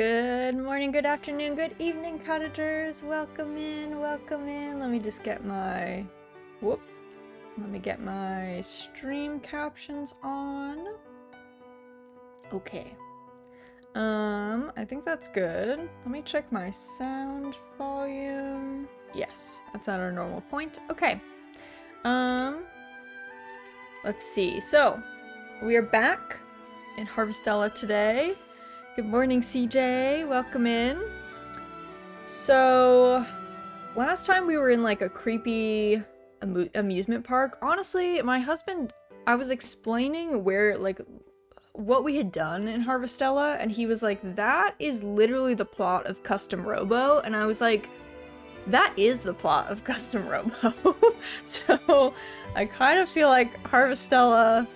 Good morning, good afternoon, good evening, cottagers. Welcome in, welcome in. Let me just get my, let me get my stream captions on. Okay. I think that's good. Let me check my sound volume. Yes, that's at our normal point. Okay. Let's see. So, we are back in Harvestella today. Good morning, CJ. Welcome in. So, last time we were in like a creepy amusement park. Honestly, my husband, I was explaining where, like, what we had done in Harvestella, and he was like, that is literally the plot of Custom Robo. And I was like, that is the plot of Custom Robo. So, I kind of feel like Harvestella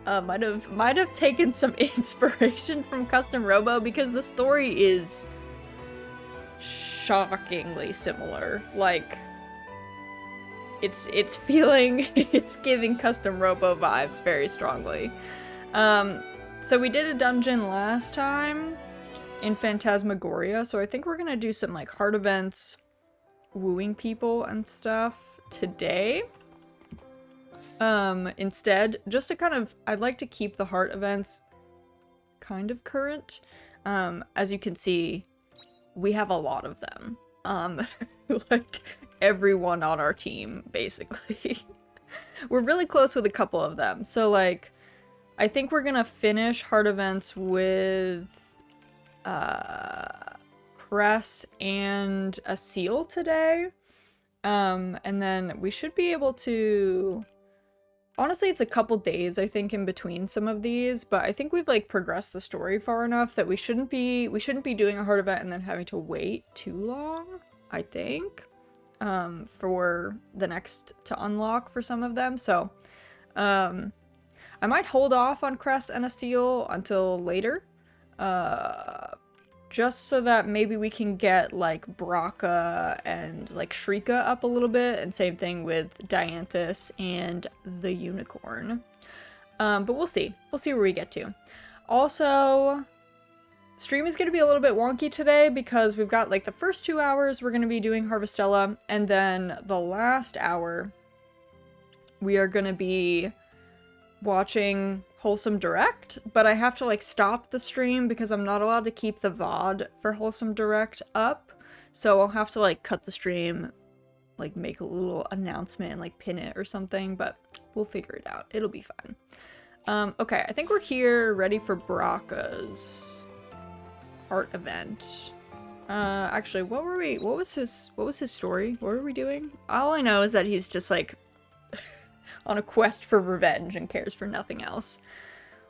might have taken some inspiration from Custom Robo, because the story is shockingly similar. Like, it's feeling, it's giving Custom Robo vibes very strongly. So we did a dungeon last time in Phantasmagoria, so I think we're gonna do some like heart events, wooing people and stuff today. Instead, just to kind of, I'd like to keep the heart events kind of current. As you can see, we have a lot of them. Like, everyone on our team, basically. We're really close with a couple of them. So, like, I think we're gonna finish heart events with, Cress and a seal today. And then we should be able to... Honestly, it's a couple days, I think, in between some of these, but I think we've, like, progressed the story far enough that we shouldn't be doing a heart event and then having to wait too long, I think, for the next to unlock for some of them. So, I might hold off on Cress and a seal until later, just so that maybe we can get, like, Braca and, like, Shrika up a little bit, and same thing with Dianthus and the Unicorn. But we'll see. We'll see where we get to. Also, stream is going to be a little bit wonky today, because we've got, like, the first 2 hours we're going to be doing Harvestella, and then the last hour we are going to be watching Wholesome Direct, but I have to, like, stop the stream because I'm not allowed to keep the VOD for Wholesome Direct up, so I'll have to, like, cut the stream, like, make a little announcement and, like, pin it or something, but we'll figure it out. It'll be fine. Okay, I think we're here ready for Braca's heart event. Actually, what was his story? What were we doing? All I know is that he's just, like, on a quest for revenge and cares for nothing else.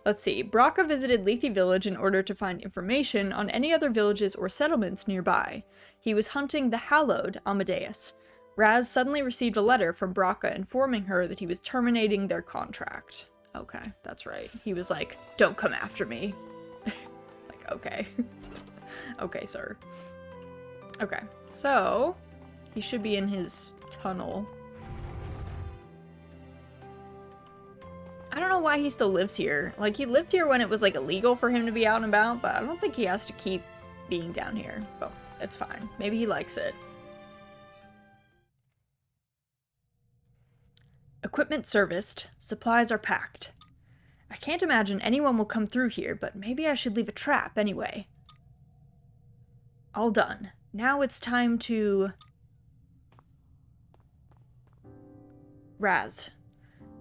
Let's see. Braca visited Lethe Village in order to find information on any other villages or settlements nearby. He was hunting the hallowed Amadeus. Raz suddenly received a letter from Braca informing her that he was terminating their contract. Okay, that's right. He was like, don't come after me. Like, okay. Okay, sir. Okay, so he should be in his tunnel. I don't know why he still lives here. Like, he lived here when it was, like, illegal for him to be out and about, but I don't think he has to keep being down here. But it's fine. Maybe he likes it. Equipment serviced. Supplies are packed. I can't imagine anyone will come through here, but maybe I should leave a trap anyway. All done. Now it's time to... Raz.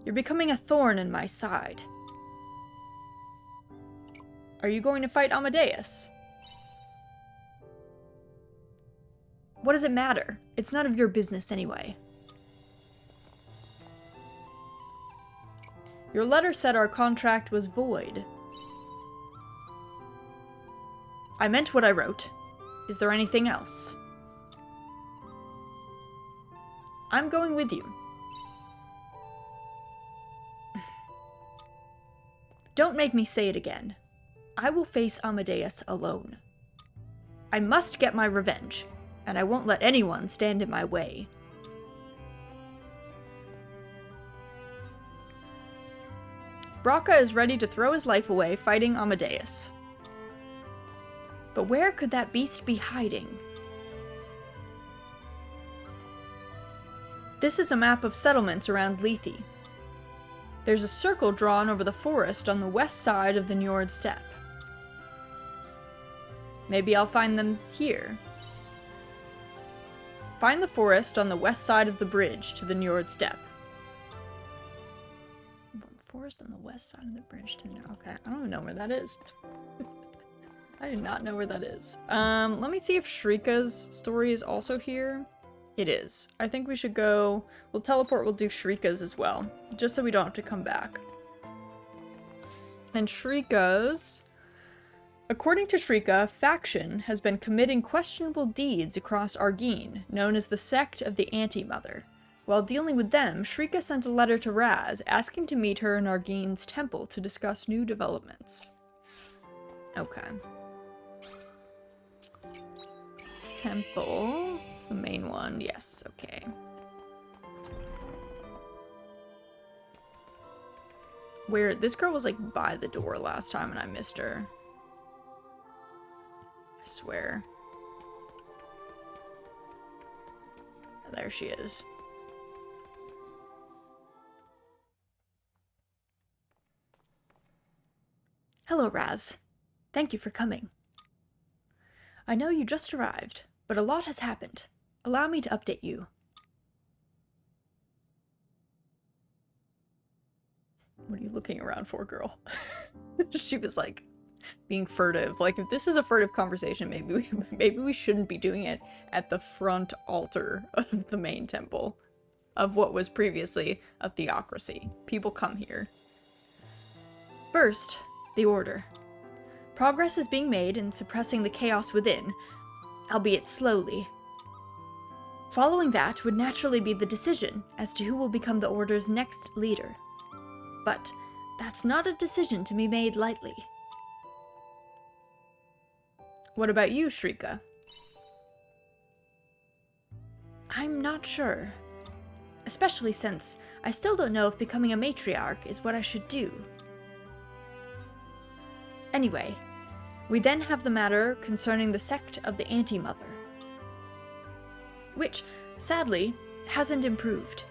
You're becoming a thorn in my side. Are you going to fight Amadeus? What does it matter? It's none of your business anyway. Your letter said our contract was void. I meant what I wrote. Is there anything else? I'm going with you. Don't make me say it again. I will face Amadeus alone. I must get my revenge, and I won't let anyone stand in my way. Braca is ready to throw his life away fighting Amadeus. But where could that beast be hiding? This is a map of settlements around Lethe. There's a circle drawn over the forest on the west side of the Njord Steppe. Maybe I'll find them here. Find the forest on the west side of the bridge to the Njord Steppe. Forest on the west side of the bridge to the... Okay, I don't even know where that is. I do not know where that is. Let me see if Shrika's story is also here. It is. I think we should go... We'll teleport, we'll do Shrika's as well. Just so we don't have to come back. And Shrika's... According to Shrika, a faction has been committing questionable deeds across Argene, known as the Sect of the Anti-Mother. While dealing with them, Shrika sent a letter to Raz, asking to meet her in Argene's temple to discuss new developments. Okay. Temple is the main one. Yes, okay. Where this girl was like by the door last time and I missed her. I swear. There she is. Hello, Raz. Thank you for coming. I know you just arrived, but a lot has happened. Allow me to update you. What are you looking around for, girl? She was like being furtive. Like, if this is a furtive conversation, maybe we shouldn't be doing it at the front altar of the main temple of what was previously a theocracy. People come here. First, the Order. Progress is being made in suppressing the chaos within, albeit slowly. Following that would naturally be the decision as to who will become the Order's next leader. But that's not a decision to be made lightly. What about you, Shrika? I'm not sure. Especially since I still don't know if becoming a matriarch is what I should do. Anyway, we then have the matter concerning the sect of the Anti-Mother, which, sadly, hasn't improved.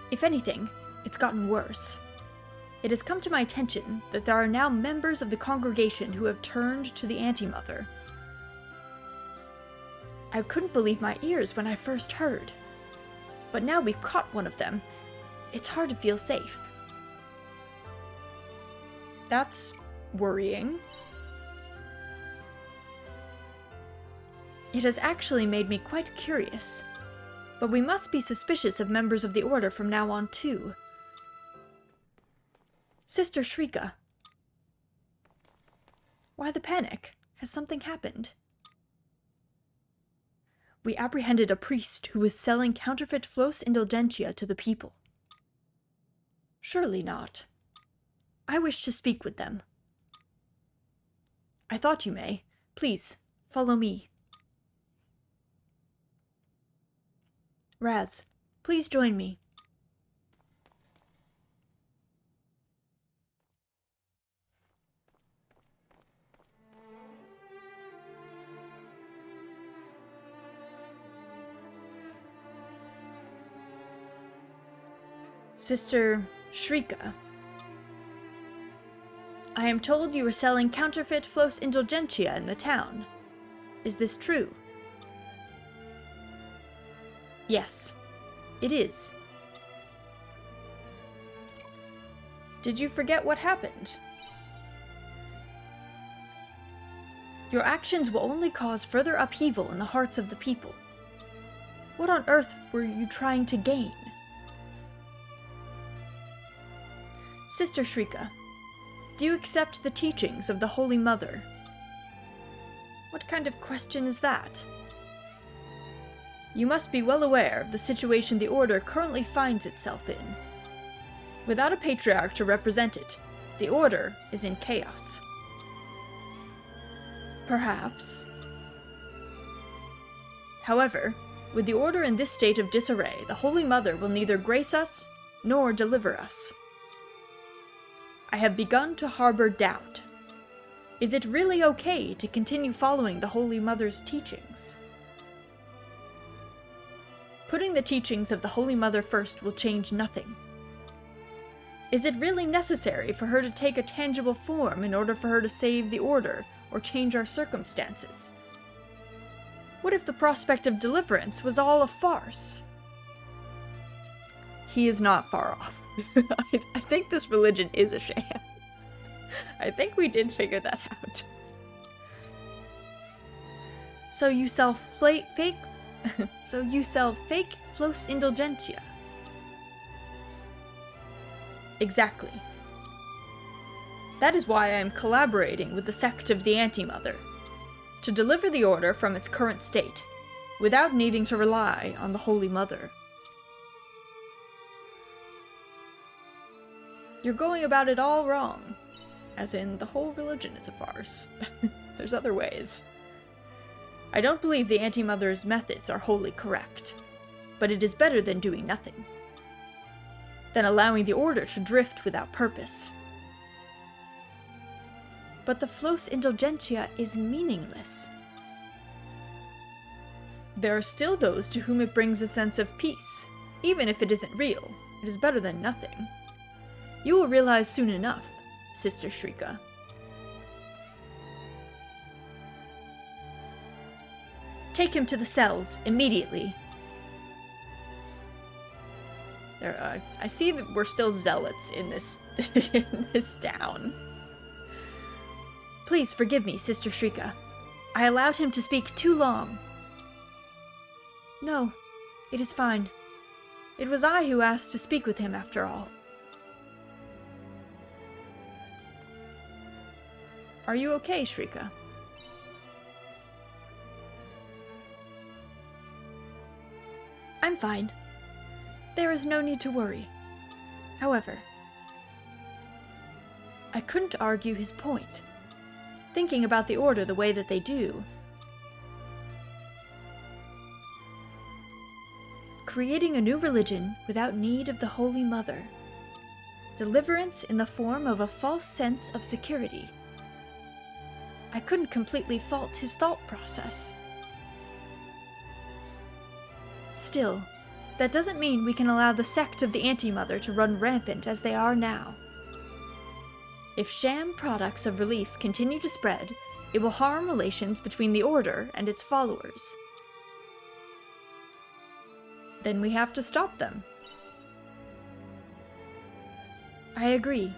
If anything, it's gotten worse. It has come to my attention that there are now members of the congregation who have turned to the Anti-Mother. I couldn't believe my ears when I first heard. But now we've caught one of them, it's hard to feel safe. That's worrying. It has actually made me quite curious. But we must be suspicious of members of the Order from now on, too. Sister Shrika. Why the panic? Has something happened? We apprehended a priest who was selling counterfeit Flos Indulgentia to the people. Surely not. I wish to speak with them. I thought you may. Please, follow me. Raz, please join me. Sister Shrika. I am told you were selling counterfeit Flos Indulgentia in the town. Is this true? Yes, it is. Did you forget what happened? Your actions will only cause further upheaval in the hearts of the people. What on earth were you trying to gain? Sister Shrika, do you accept the teachings of the Holy Mother? What kind of question is that? You must be well aware of the situation the Order currently finds itself in. Without a patriarch to represent it, the Order is in chaos. Perhaps. However, with the Order in this state of disarray, the Holy Mother will neither grace us nor deliver us. I have begun to harbor doubt. Is it really okay to continue following the Holy Mother's teachings? Putting the teachings of the Holy Mother first will change nothing. Is it really necessary for her to take a tangible form in order for her to save the Order or change our circumstances? What if the prospect of deliverance was all a farce? He is not far off. I think this religion is a sham. I think we did figure that out. So you sell fake Flos Indulgentia. Exactly. That is why I am collaborating with the sect of the Anti-Mother, to deliver the Order from its current state, without needing to rely on the Holy Mother. You're going about it all wrong. As in, the whole religion is a farce. There's other ways. I don't believe the Anti-Mother's methods are wholly correct, but it is better than doing nothing. Than allowing the Order to drift without purpose. But the Flos Indulgentia is meaningless. There are still those to whom it brings a sense of peace. Even if it isn't real, it is better than nothing. You will realize soon enough, Sister Shrika. Take him to the cells, immediately. I see that we're still zealots in this, in this town. Please forgive me, Sister Shrika. I allowed him to speak too long. No, it is fine. It was I who asked to speak with him, after all. Are you okay, Shrika? I'm fine. There is no need to worry. However, I couldn't argue his point. Thinking about the Order the way that they do. Creating a new religion without need of the Holy Mother. Deliverance in the form of a false sense of security. I couldn't completely fault his thought process. Still, that doesn't mean we can allow the sect of the Anti-Mother to run rampant as they are now. If sham products of relief continue to spread, it will harm relations between the Order and its followers. Then we have to stop them. I agree.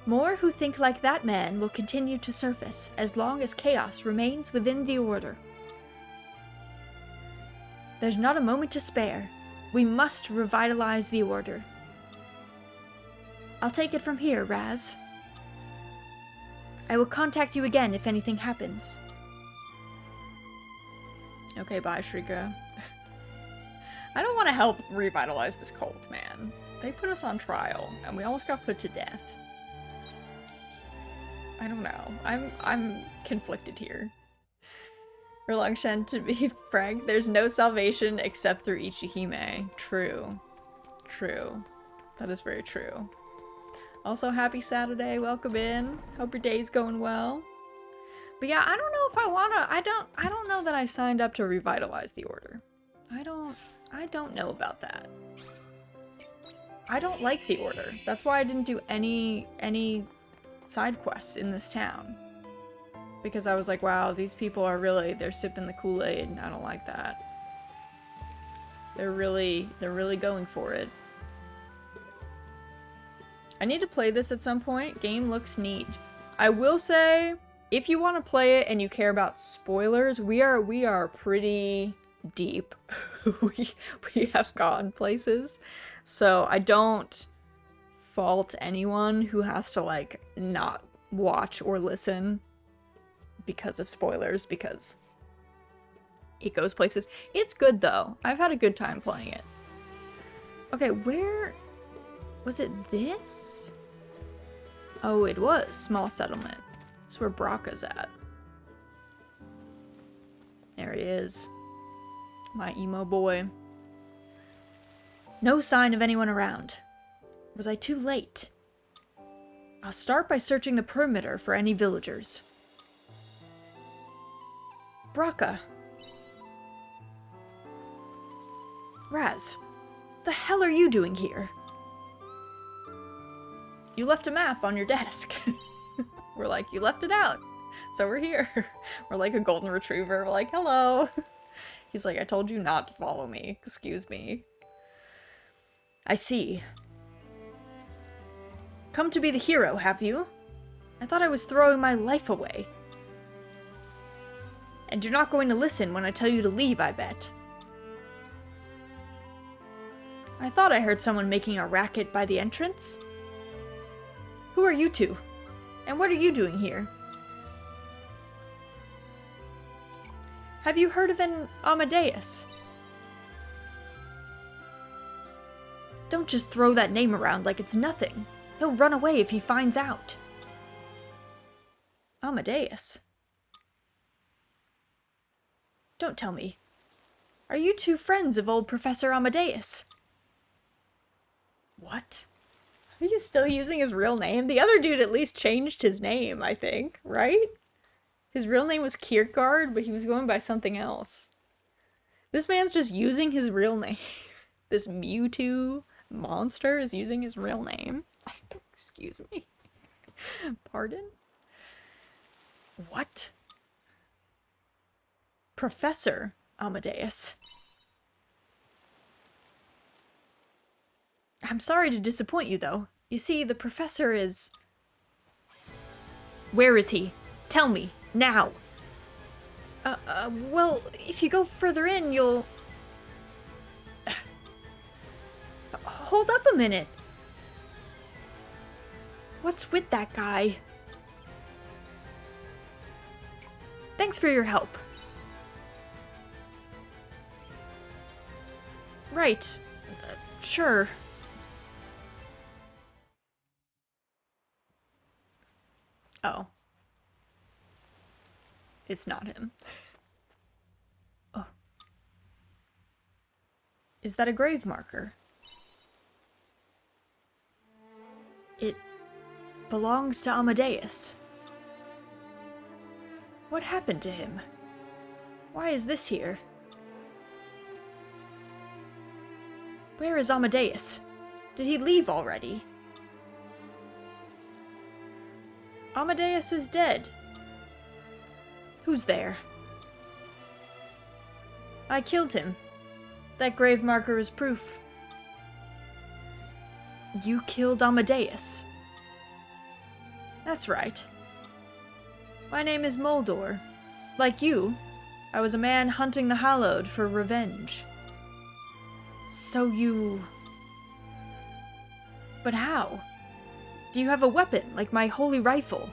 More who think like that man will continue to surface as long as chaos remains within the Order. There's not a moment to spare. We must revitalize the Order. I'll take it from here, Raz. I will contact you again if anything happens. Okay, bye, Shrika. I don't want to help revitalize this cult, man. They put us on trial, and we almost got put to death. I don't know. I'm conflicted here. Reluctant to be frank, there's no salvation except through Ichihime. True. True. That is very true. Also, happy Saturday. Welcome in. Hope your day's going well. But yeah, I don't know if I wanna. I don't know that I signed up to revitalize the Order. I don't know about that. I don't like the Order. That's why I didn't do any side quests in this town. Because I was like, wow, these people are really, they're sipping the Kool-Aid, and I don't like that. They're really going for it. I need to play this at some point. Game looks neat. I will say, if you want to play it and you care about spoilers, we are pretty deep. we have gone places. So I don't fault anyone who has to like not watch or listen because of spoilers, because it goes places. It's good though. I've had a good time playing it. Okay, where was it? This? Oh, it was small settlement. That's where Bracca's at. There he is. My emo boy. No sign of anyone around. Was I too late? I'll start by searching the perimeter for any villagers. Braca. Raz, the hell are you doing here? You left a map on your desk. We're like, you left it out. So we're here. We're like a golden retriever. We're like, hello. He's like, I told you not to follow me. Excuse me. I see. Come to be the hero, have you? I thought I was throwing my life away. And you're not going to listen when I tell you to leave, I bet. I thought I heard someone making a racket by the entrance. Who are you two? And what are you doing here? Have you heard of an Amadeus? Don't just throw that name around like it's nothing. He'll run away if he finds out. Amadeus? Don't tell me. Are you two friends of old Professor Amadeus? What? He's still using his real name? The other dude at least changed his name, I think, right? His real name was Kierkegaard, but he was going by something else. This man's just using his real name. This Mewtwo monster is using his real name. Excuse me. Pardon? What? Professor Amadeus. I'm sorry to disappoint you, though. You see, the professor is... Where is he? Tell me, now. Well, if you go further in, you'll... Hold up a minute. What's with that guy? Thanks for your help. Right. Sure. Oh. It's not him. Oh. Is that a grave marker? It belongs to Amadeus. What happened to him? Why is this here? Where is Amadeus? Did he leave already? Amadeus is dead. Who's there? I killed him. That grave marker is proof. You killed Amadeus? That's right. My name is Moldor. Like you, I was a man hunting the Hallowed for revenge. So you... But how? Do you have a weapon, like my holy rifle?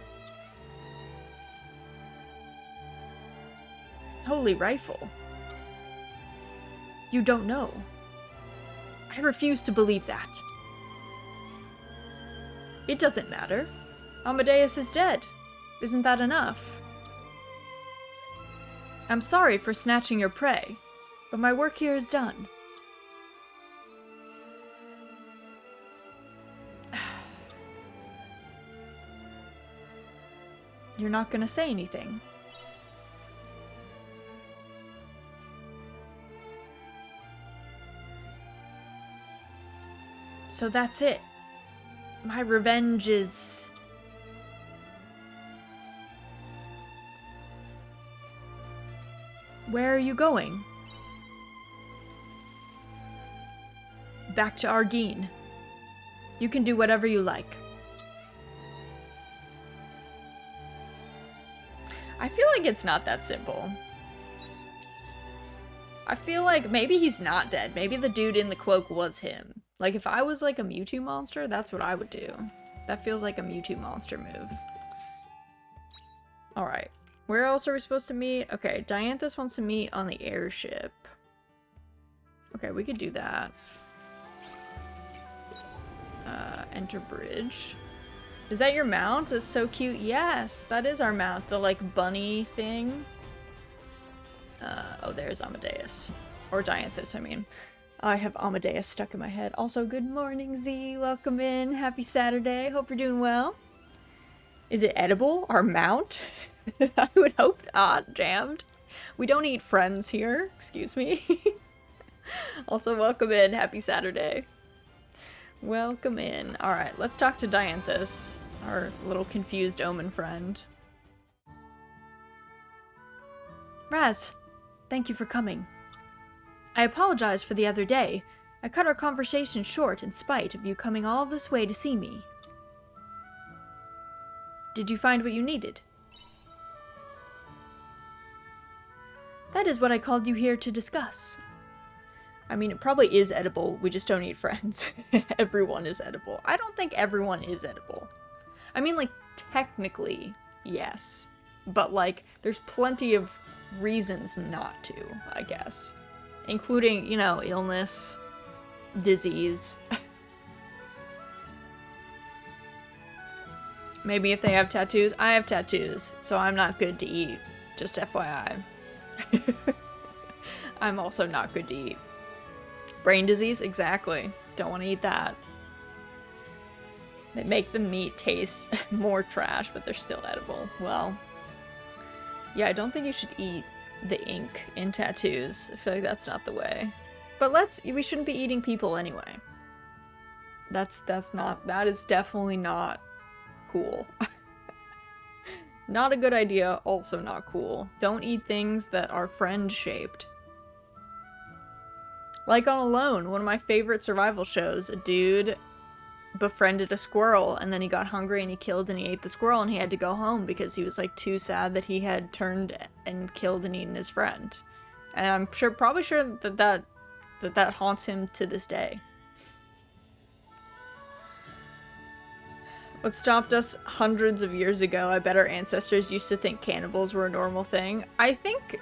Holy rifle? You don't know. I refuse to believe that. It doesn't matter. Amadeus is dead. Isn't that enough? I'm sorry for snatching your prey, but my work here is done. You're not gonna say anything. So that's it. My revenge is... Where are you going? Back to Argene. You can do whatever you like. I feel like it's not that simple. I feel like maybe he's not dead. Maybe the dude in the cloak was him. Like, if I was like a Mewtwo monster, that's what I would do. That feels like a Mewtwo monster move. Alright. Where else are we supposed to meet? Okay, Dianthus wants to meet on the airship. Okay, we could do that. Enter bridge. Is that your mount? That's so cute. Yes, that is our mount. The, like, bunny thing. Oh, there's Amadeus. Or Dianthus, I mean. I have Amadeus stuck in my head. Also, good morning, Z. Welcome in. Happy Saturday. Hope you're doing well. Is it edible? Our mount? I would hope not. Jammed. We don't eat friends here. Excuse me. Also, welcome in. Happy Saturday. Welcome in. Alright, let's talk to Dianthus, our little confused omen friend. Raz, thank you for coming. I apologize for the other day. I cut our conversation short in spite of you coming all this way to see me. Did you find what you needed? That is what I called you here to discuss. I mean, it probably is edible, we just don't eat friends. Everyone is edible. I don't think everyone is edible. I mean, like, technically, yes. But, like, there's plenty of reasons not to, I guess. Including, you know, illness, disease. Maybe if they have tattoos. I have tattoos, so I'm not good to eat. Just FYI. I'm also not good to eat. Brain disease? Exactly. Don't want to eat that. They make the meat taste more trash, but they're still edible. Well, yeah, I don't think you should eat the ink in tattoos. I feel like that's not the way. But we shouldn't be eating people anyway. That is definitely not cool. Not a good idea, also not cool. Don't eat things that are friend-shaped. Like on Alone, one of my favorite survival shows, a dude befriended a squirrel, and then he got hungry and he killed and he ate the squirrel, and he had to go home because he was like too sad that he had turned and killed and eaten his friend. And I'm probably sure that haunts him to this day. What stopped us hundreds of years ago? I bet our ancestors used to think cannibals were a normal thing. I think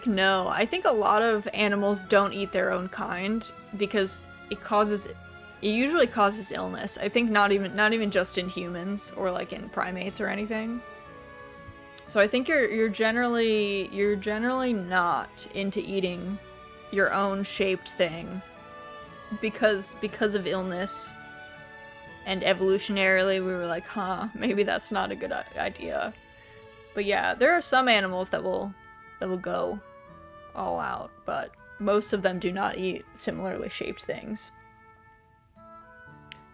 no. I think a lot of animals don't eat their own kind because it usually causes illness. I think not even just in humans or like in primates or anything. So I think you're generally not into eating your own shaped thing because of illness. And evolutionarily, we were like, huh, maybe that's not a good idea. But yeah, there are some animals that will go all out, but most of them do not eat similarly shaped things.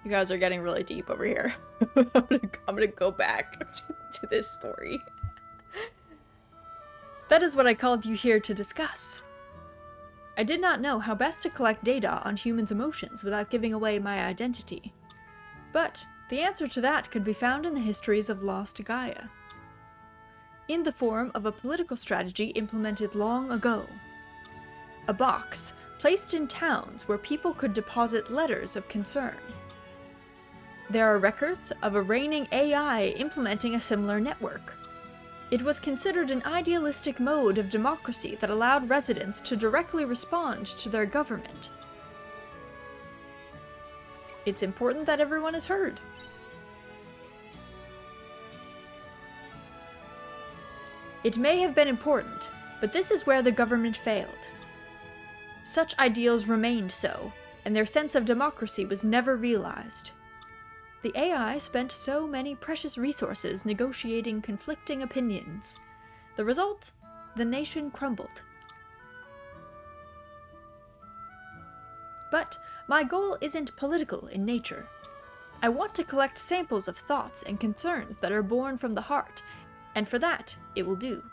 You guys are getting really deep over here. I'm gonna go back to this story. That is what I called you here to discuss. I did not know how best to collect data on humans' emotions without giving away my identity. But the answer to that could be found in the histories of Lost Gaia, in the form of a political strategy implemented long ago. A box placed in towns where people could deposit letters of concern. There are records of a reigning AI implementing a similar network. It was considered an idealistic mode of democracy that allowed residents to directly respond to their government. It's important that everyone is heard. It may have been important, but this is where the government failed. Such ideals remained so, and their sense of democracy was never realized. The AI spent so many precious resources negotiating conflicting opinions. The result? The nation crumbled. But my goal isn't political in nature. I want to collect samples of thoughts and concerns that are born from the heart, and for that, it will do.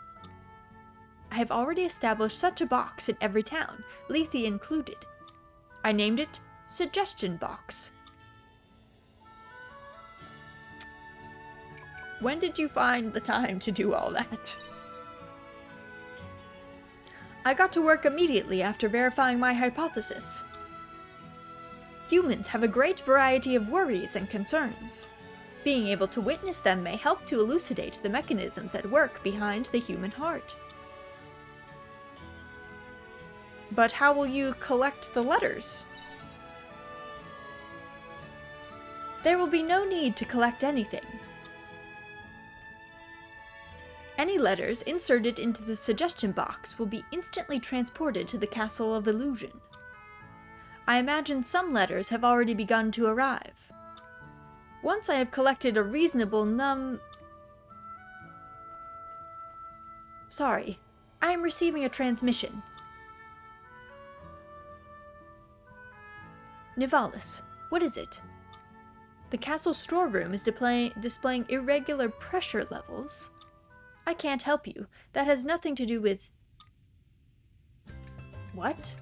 I have already established such a box in every town, Lethe included. I named it Suggestion Box. When did you find the time to do all that? I got to work immediately after verifying my hypothesis. Humans have a great variety of worries and concerns. Being able to witness them may help to elucidate the mechanisms at work behind the human heart. But how will you collect the letters? There will be no need to collect anything. Any letters inserted into the suggestion box will be instantly transported to the Castle of Illusion. I imagine some letters have already begun to arrive. Once I have collected a reasonable Sorry, I am receiving a transmission. Nivalis, what is it? The castle storeroom is displaying irregular pressure levels. I can't help you. That has nothing to do with... What?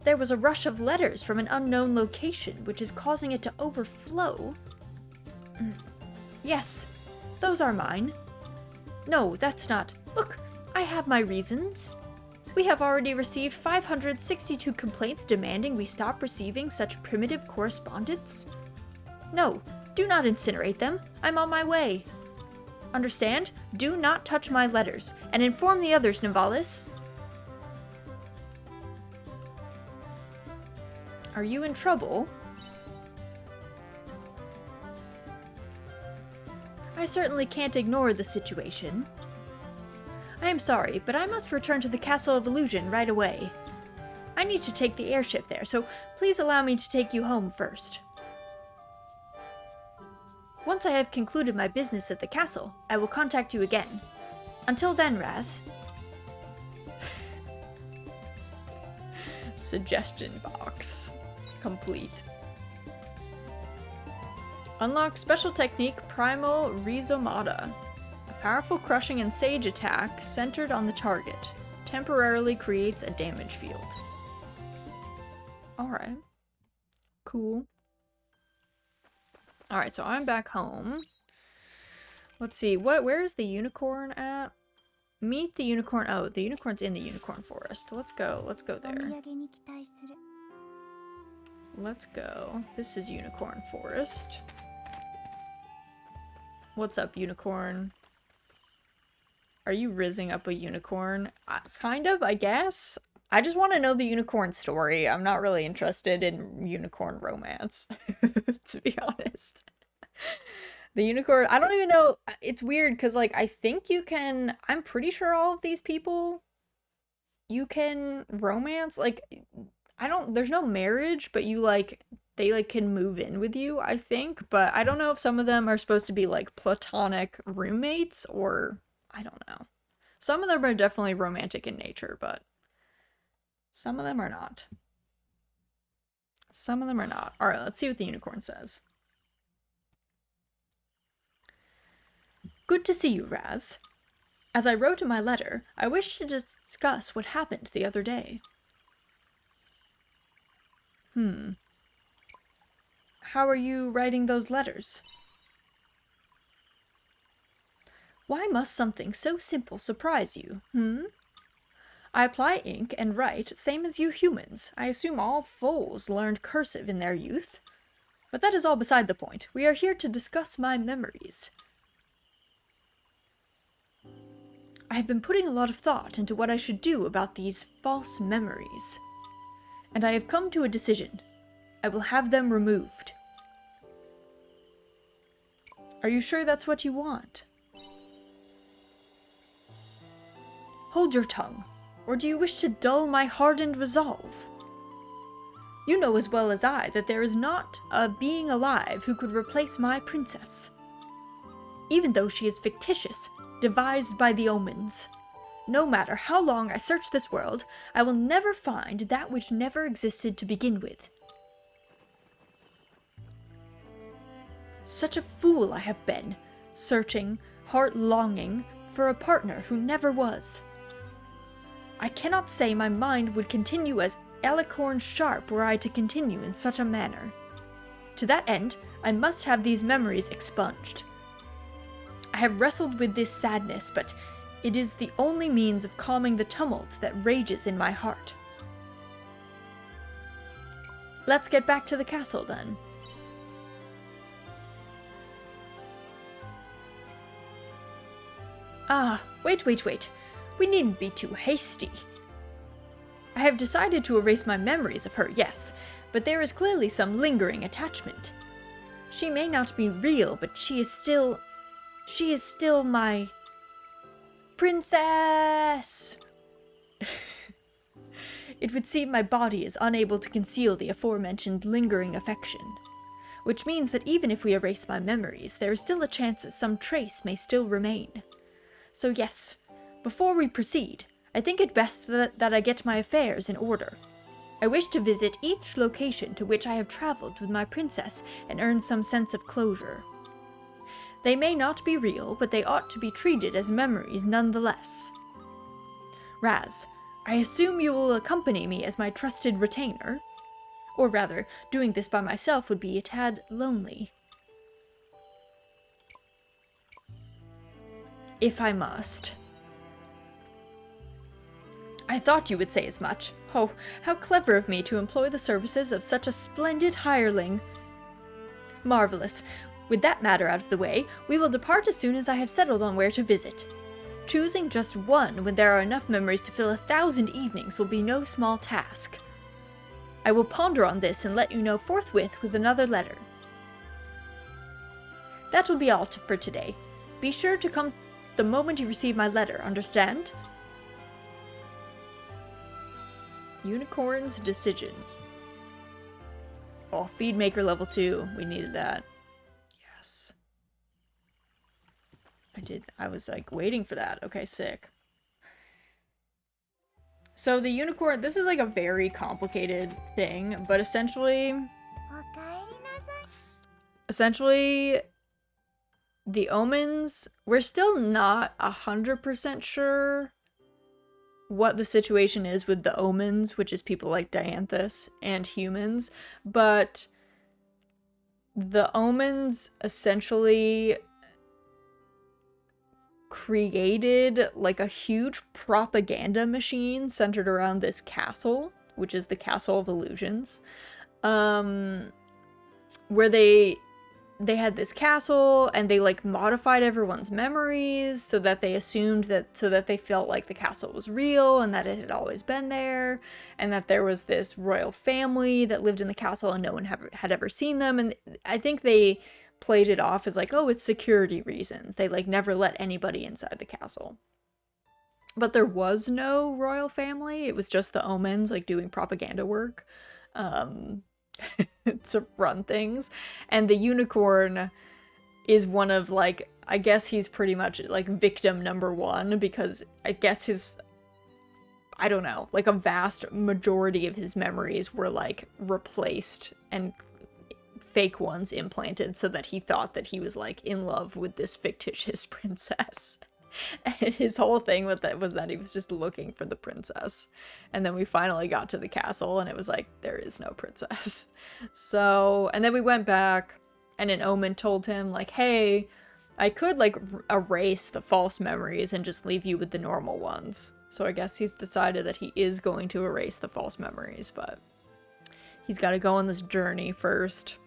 There was a rush of letters from an unknown location, which is causing it to overflow. Yes, those are mine. No, that's not. Look, I have my reasons. We have already received 562 complaints demanding we stop receiving such primitive correspondence. No, do not incinerate them. I'm on my way. Understand? Do not touch my letters, and inform the others, Nivalis. Are you in trouble? I certainly can't ignore the situation. I am sorry, but I must return to the Castle of Illusion right away. I need to take the airship there, so please allow me to take you home first. Once I have concluded my business at the castle, I will contact you again. Until then, Raz. Suggestion box. Complete. Unlock special technique Primal Rhizomata. A powerful crushing and sage attack centered on the target. Temporarily creates a damage field. Alright. Cool. Alright, so I'm back home. Let's see, where is the unicorn at? Meet the unicorn. Oh, the unicorn's in the unicorn forest. Let's go there. Let's go. This is unicorn forest. What's up, unicorn? Are you rizzing up a unicorn? Kind of, I guess. I just want to know the unicorn story. I'm not really interested in unicorn romance, to be honest. The unicorn, I don't even know. It's weird because, like, I think you can, I'm pretty sure all of these people, you can romance. Like, there's no marriage, but you, like, they, like, can move in with you, I think. But I don't know if some of them are supposed to be, like, platonic roommates or, I don't know. Some of them are definitely romantic in nature, but some of them are not. Some of them are not. All right, let's see what the unicorn says. Good to see you, Raz. As I wrote in my letter, I wish to discuss what happened the other day. How are you writing those letters? Why must something so simple surprise you, I apply ink and write, same as you humans. I assume all foals learned cursive in their youth. But that is all beside the point. We are here to discuss my memories. I have been putting a lot of thought into what I should do about these false memories. And I have come to a decision. I will have them removed. Are you sure that's what you want? Hold your tongue. Or do you wish to dull my hardened resolve? You know as well as I that there is not a being alive who could replace my princess. Even though she is fictitious, devised by the omens. No matter how long I search this world, I will never find that which never existed to begin with. Such a fool I have been, searching, heart-longing, for a partner who never was. I cannot say my mind would continue as alicorn sharp were I to continue in such a manner. To that end, I must have these memories expunged. I have wrestled with this sadness, but it is the only means of calming the tumult that rages in my heart. Let's get back to the castle, then. Ah, wait. We needn't be too hasty. I have decided to erase my memories of her, yes, but there is clearly some lingering attachment. She may not be real, but she is still my princess! It would seem my body is unable to conceal the aforementioned lingering affection, which means that even if we erase my memories, there is still a chance that some trace may still remain. So yes, before we proceed, I think it best that I get my affairs in order. I wish to visit each location to which I have traveled with my princess and earn some sense of closure. They may not be real, but they ought to be treated as memories nonetheless. Raz, I assume you will accompany me as my trusted retainer? Or rather, doing this by myself would be a tad lonely. If I must. I thought you would say as much. Oh, how clever of me to employ the services of such a splendid hireling. Marvelous. With that matter out of the way, we will depart as soon as I have settled on where to visit. Choosing just one when there are enough memories to fill 1,000 evenings will be no small task. I will ponder on this and let you know forthwith with another letter. That will be all for today. Be sure to come the moment you receive my letter, understand? Unicorn's Decision. Oh, Feed Maker level 2. We needed that. Yes. I was like waiting for that. Okay, sick. So the unicorn, this is like a very complicated thing, but essentially the omens, we're still not 100% sure what the situation is with the omens, which is people like Dianthus and humans, but the omens essentially created like a huge propaganda machine centered around this castle, which is the Castle of Illusions, where they had this castle and they like modified everyone's memories so that they assumed that, so that they felt like the castle was real and that it had always been there, and that there was this royal family that lived in the castle and no one had ever seen them. And I think they played it off as like, oh, it's security reasons. They like never let anybody inside the castle. But there was no royal family. It was just the omens like doing propaganda work to run things. And the unicorn is one of like, I guess he's pretty much like victim number one, because I guess I don't know, like a vast majority of his memories were like replaced and fake ones implanted so that he thought that he was like in love with this fictitious princess. And his whole thing with that was that he was just looking for the princess. And then we finally got to the castle and it was like, there is no princess. So, and then we went back and an omen told him like, hey, I could like erase the false memories and just leave you with the normal ones. So I guess he's decided that he is going to erase the false memories, but he's got to go on this journey first.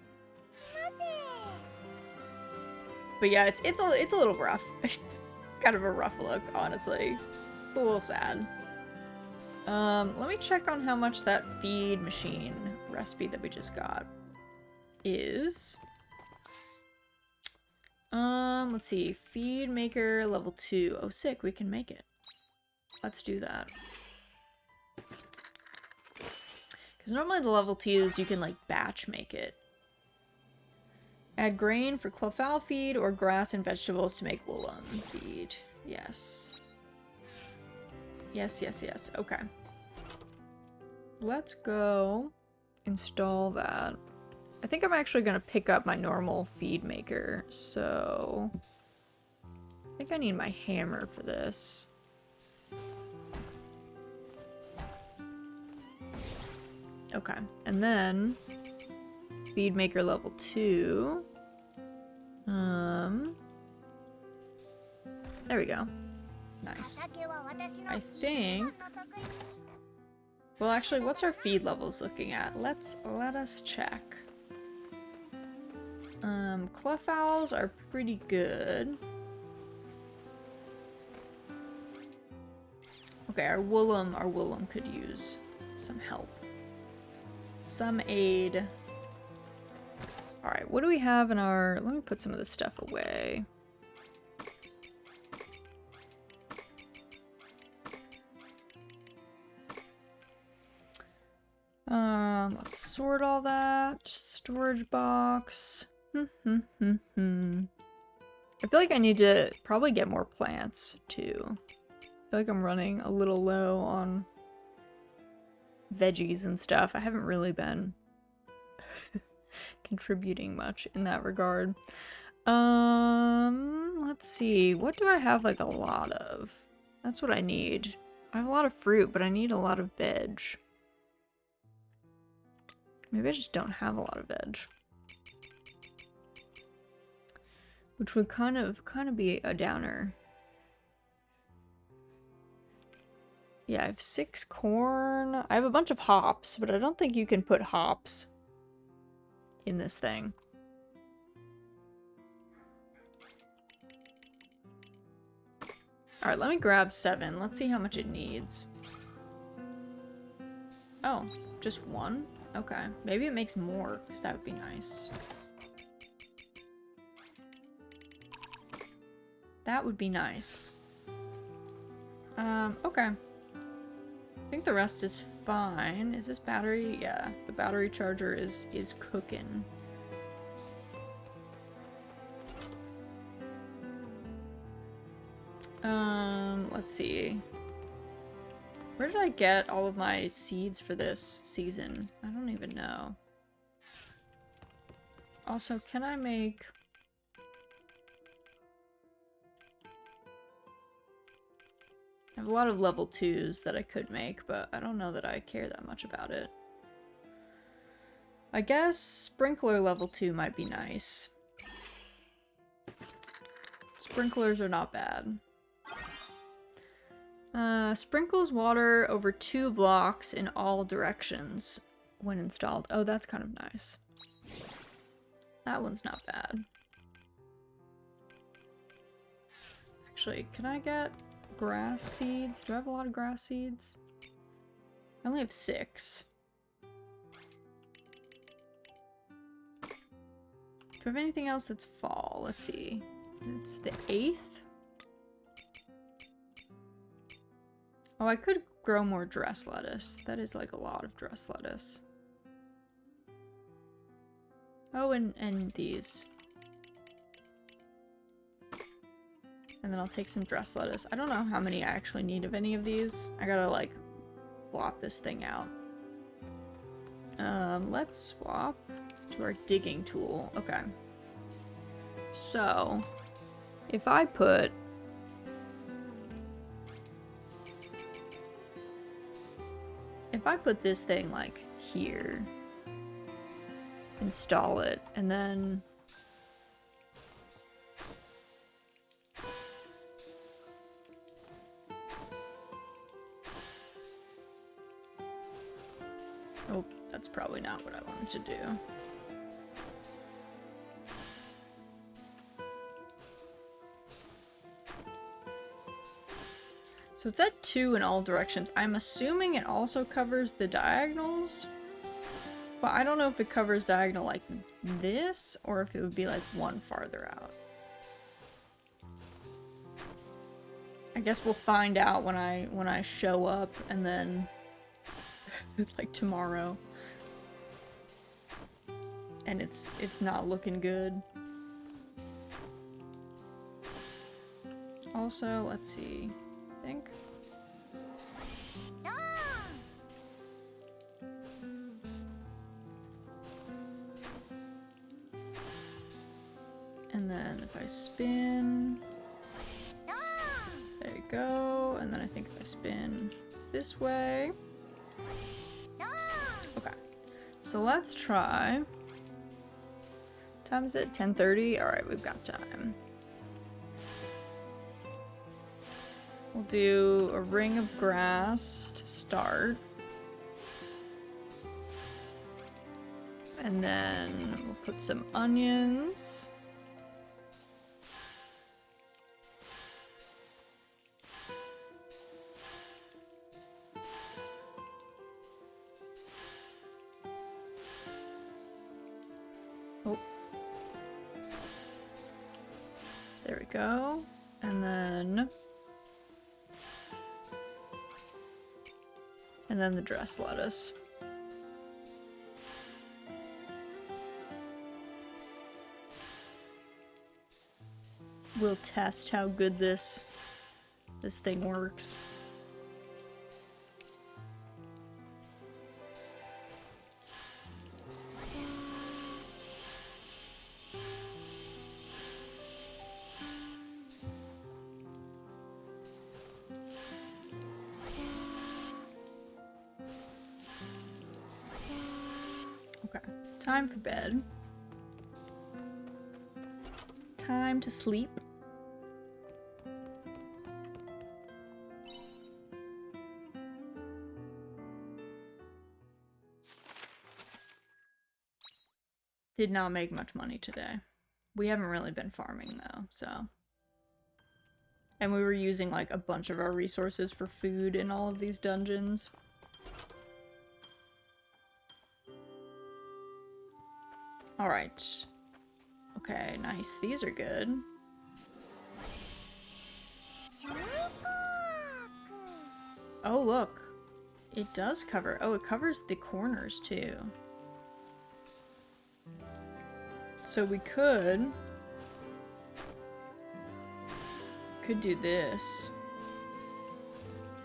But yeah, it's a little rough. It's kind of a rough look, honestly. It's a little sad. Let me check on how much that feed machine recipe that we just got is. Let's see. Feed maker level 2. Oh, sick. We can make it. Let's do that. Because normally the level 2s, you can, like, batch make it. Add grain for clofowl feed or grass and vegetables to make woolen feed. Yes. Yes, yes, yes. Okay. Let's go install that. I think I'm actually going to pick up my normal feed maker, so I think I need my hammer for this. Okay, and then feed maker level 2. There we go. Nice. I think. Well, actually, what's our feed levels looking at? Let us check. Clough are pretty good. Okay, our woolum could use some help. Some aid. Alright, what do we have in our... Let me put some of this stuff away. Let's sort all that. Storage box. And I feel like I need to probably get more plants too. I feel like I'm running a little low on veggies and stuff. I haven't really been contributing much in that regard. Let's see. What do I have like a lot of? That's what I need. I have a lot of fruit, but I need a lot of veg. Maybe I just don't have a lot of veg. Which would kind of be a downer. Yeah, I have 6 corn. I have a bunch of hops, but I don't think you can put hops in this thing. Alright, let me grab 7. Let's see how much it needs. Oh, just 1? Okay. Maybe it makes more, because that would be nice. That would be nice. Okay. I think the rest is fine. Is this battery? Yeah, the battery charger is cooking. Let's see. Where did I get all of my seeds for this season? I don't even know. Also, can I make... I have a lot of level 2s that I could make, but I don't know that I care that much about it. I guess sprinkler level 2 might be nice. Sprinklers are not bad. Sprinkles water over 2 blocks in all directions when installed. Oh, that's kind of nice. That one's not bad. Actually, can I get grass seeds? Do I have a lot of grass seeds? I only have 6. Do I have anything else that's fall? Let's see. It's the 8th. Oh, I could grow more dress lettuce. That is like a lot of dress lettuce. Oh, and these. And then I'll take some dress lettuce. I don't know how many I actually need of any of these. I gotta like plot this thing out. Let's swap to our digging tool. Okay. So, if I put this thing like here, install it, and then oh, that's probably not what I wanted to do. So it's at 2 in all directions. I'm assuming it also covers the diagonals, but I don't know if it covers diagonal like this, or if it would be like one farther out. I guess we'll find out when I show up, and then like tomorrow, and it's not looking good. Also, let's see. I think. And then if I spin, there you go. And then I think if I spin this way. Okay, so let's try. What time is it? 10:30? All right, we've got time. We'll do a ring of grass to start. And then we'll put some onions. Oh. There we go. And then the dress lettuce. we'll test how good this thing works. Okay, time for bed. Time to sleep. Did not make much money today. We haven't really been farming though, so. And we were using like a bunch of our resources for food in all of these dungeons. Alright. Okay, nice. These are good. Oh, look. It does cover. Oh, it covers the corners too. So we could do this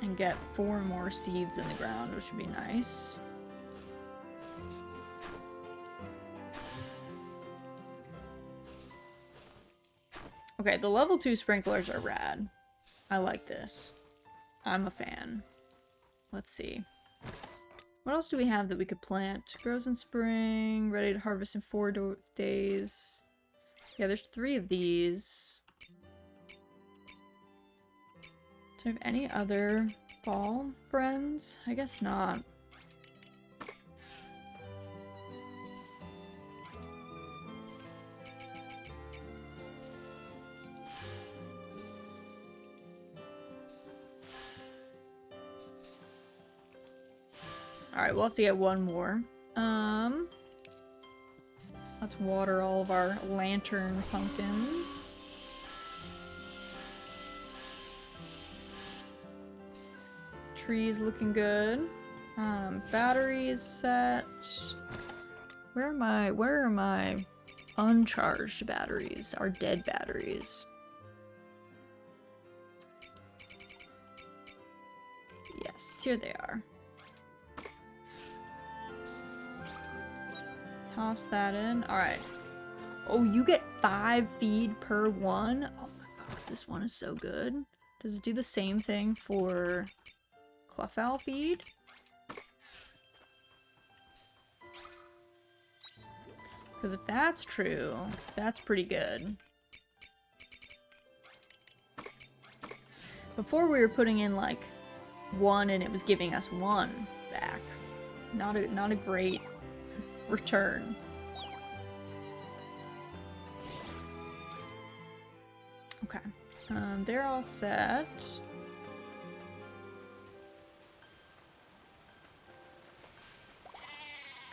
and get 4 more seeds in the ground, which would be nice. Okay, the level 2 sprinklers are rad. I like this. I'm a fan. Let's see. What else do we have that we could plant? Grows in spring, ready to harvest in 4 days. Yeah, there's 3 of these. Do I have any other fall friends? I guess not. Alright, we'll have to get 1 more. Let's water all of our lantern pumpkins. Trees looking good. Batteries set. Where are my uncharged batteries? Our dead batteries. Yes, here they are. Toss that in. Alright. Oh, you get 5 feed per one? Oh my god, this one is so good. Does it do the same thing for Cleffowl feed? Because if that's true, that's pretty good. Before we were putting in like 1 and it was giving us 1 back. Not a great return. Okay. They're all set.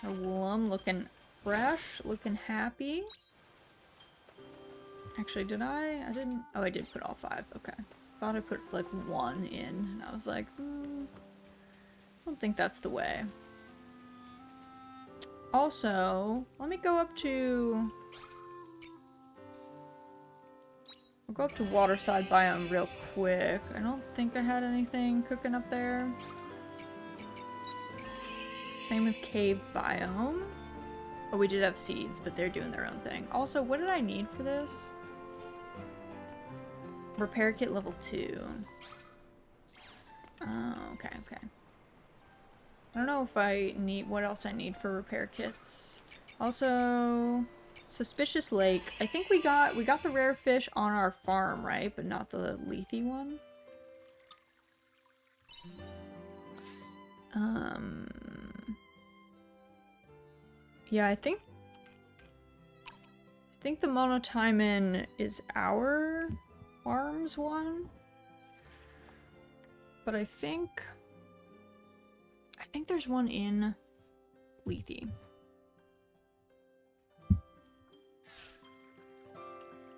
Our Woolum looking fresh, looking happy. Actually, did I? I didn't. Oh, I did put all 5. Okay. Thought I put like 1 in, and I was like, I don't think that's the way. Also, let me go up to... I'll go up to Waterside Biome real quick. I don't think I had anything cooking up there. Same with Cave Biome. Oh, we did have seeds, but they're doing their own thing. Also, what did I need for this? Repair kit level 2. Oh, okay, okay. I don't know if I need what else I need for repair kits. Also, Suspicious Lake. I think we got the rare fish on our farm, right? But not the lethy one. Yeah, I think the Monotimon is our farm's one. But I think there's one in lethy.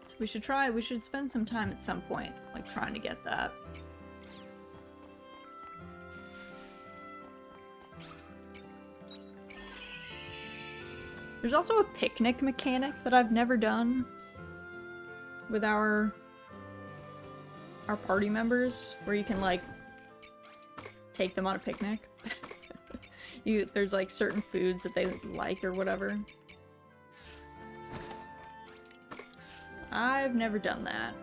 So we should spend some time at some point, like, trying to get that. There's also a picnic mechanic that I've never done with our our party members, where you can like take them on a picnic. There's like certain foods that they like or whatever. I've never done that.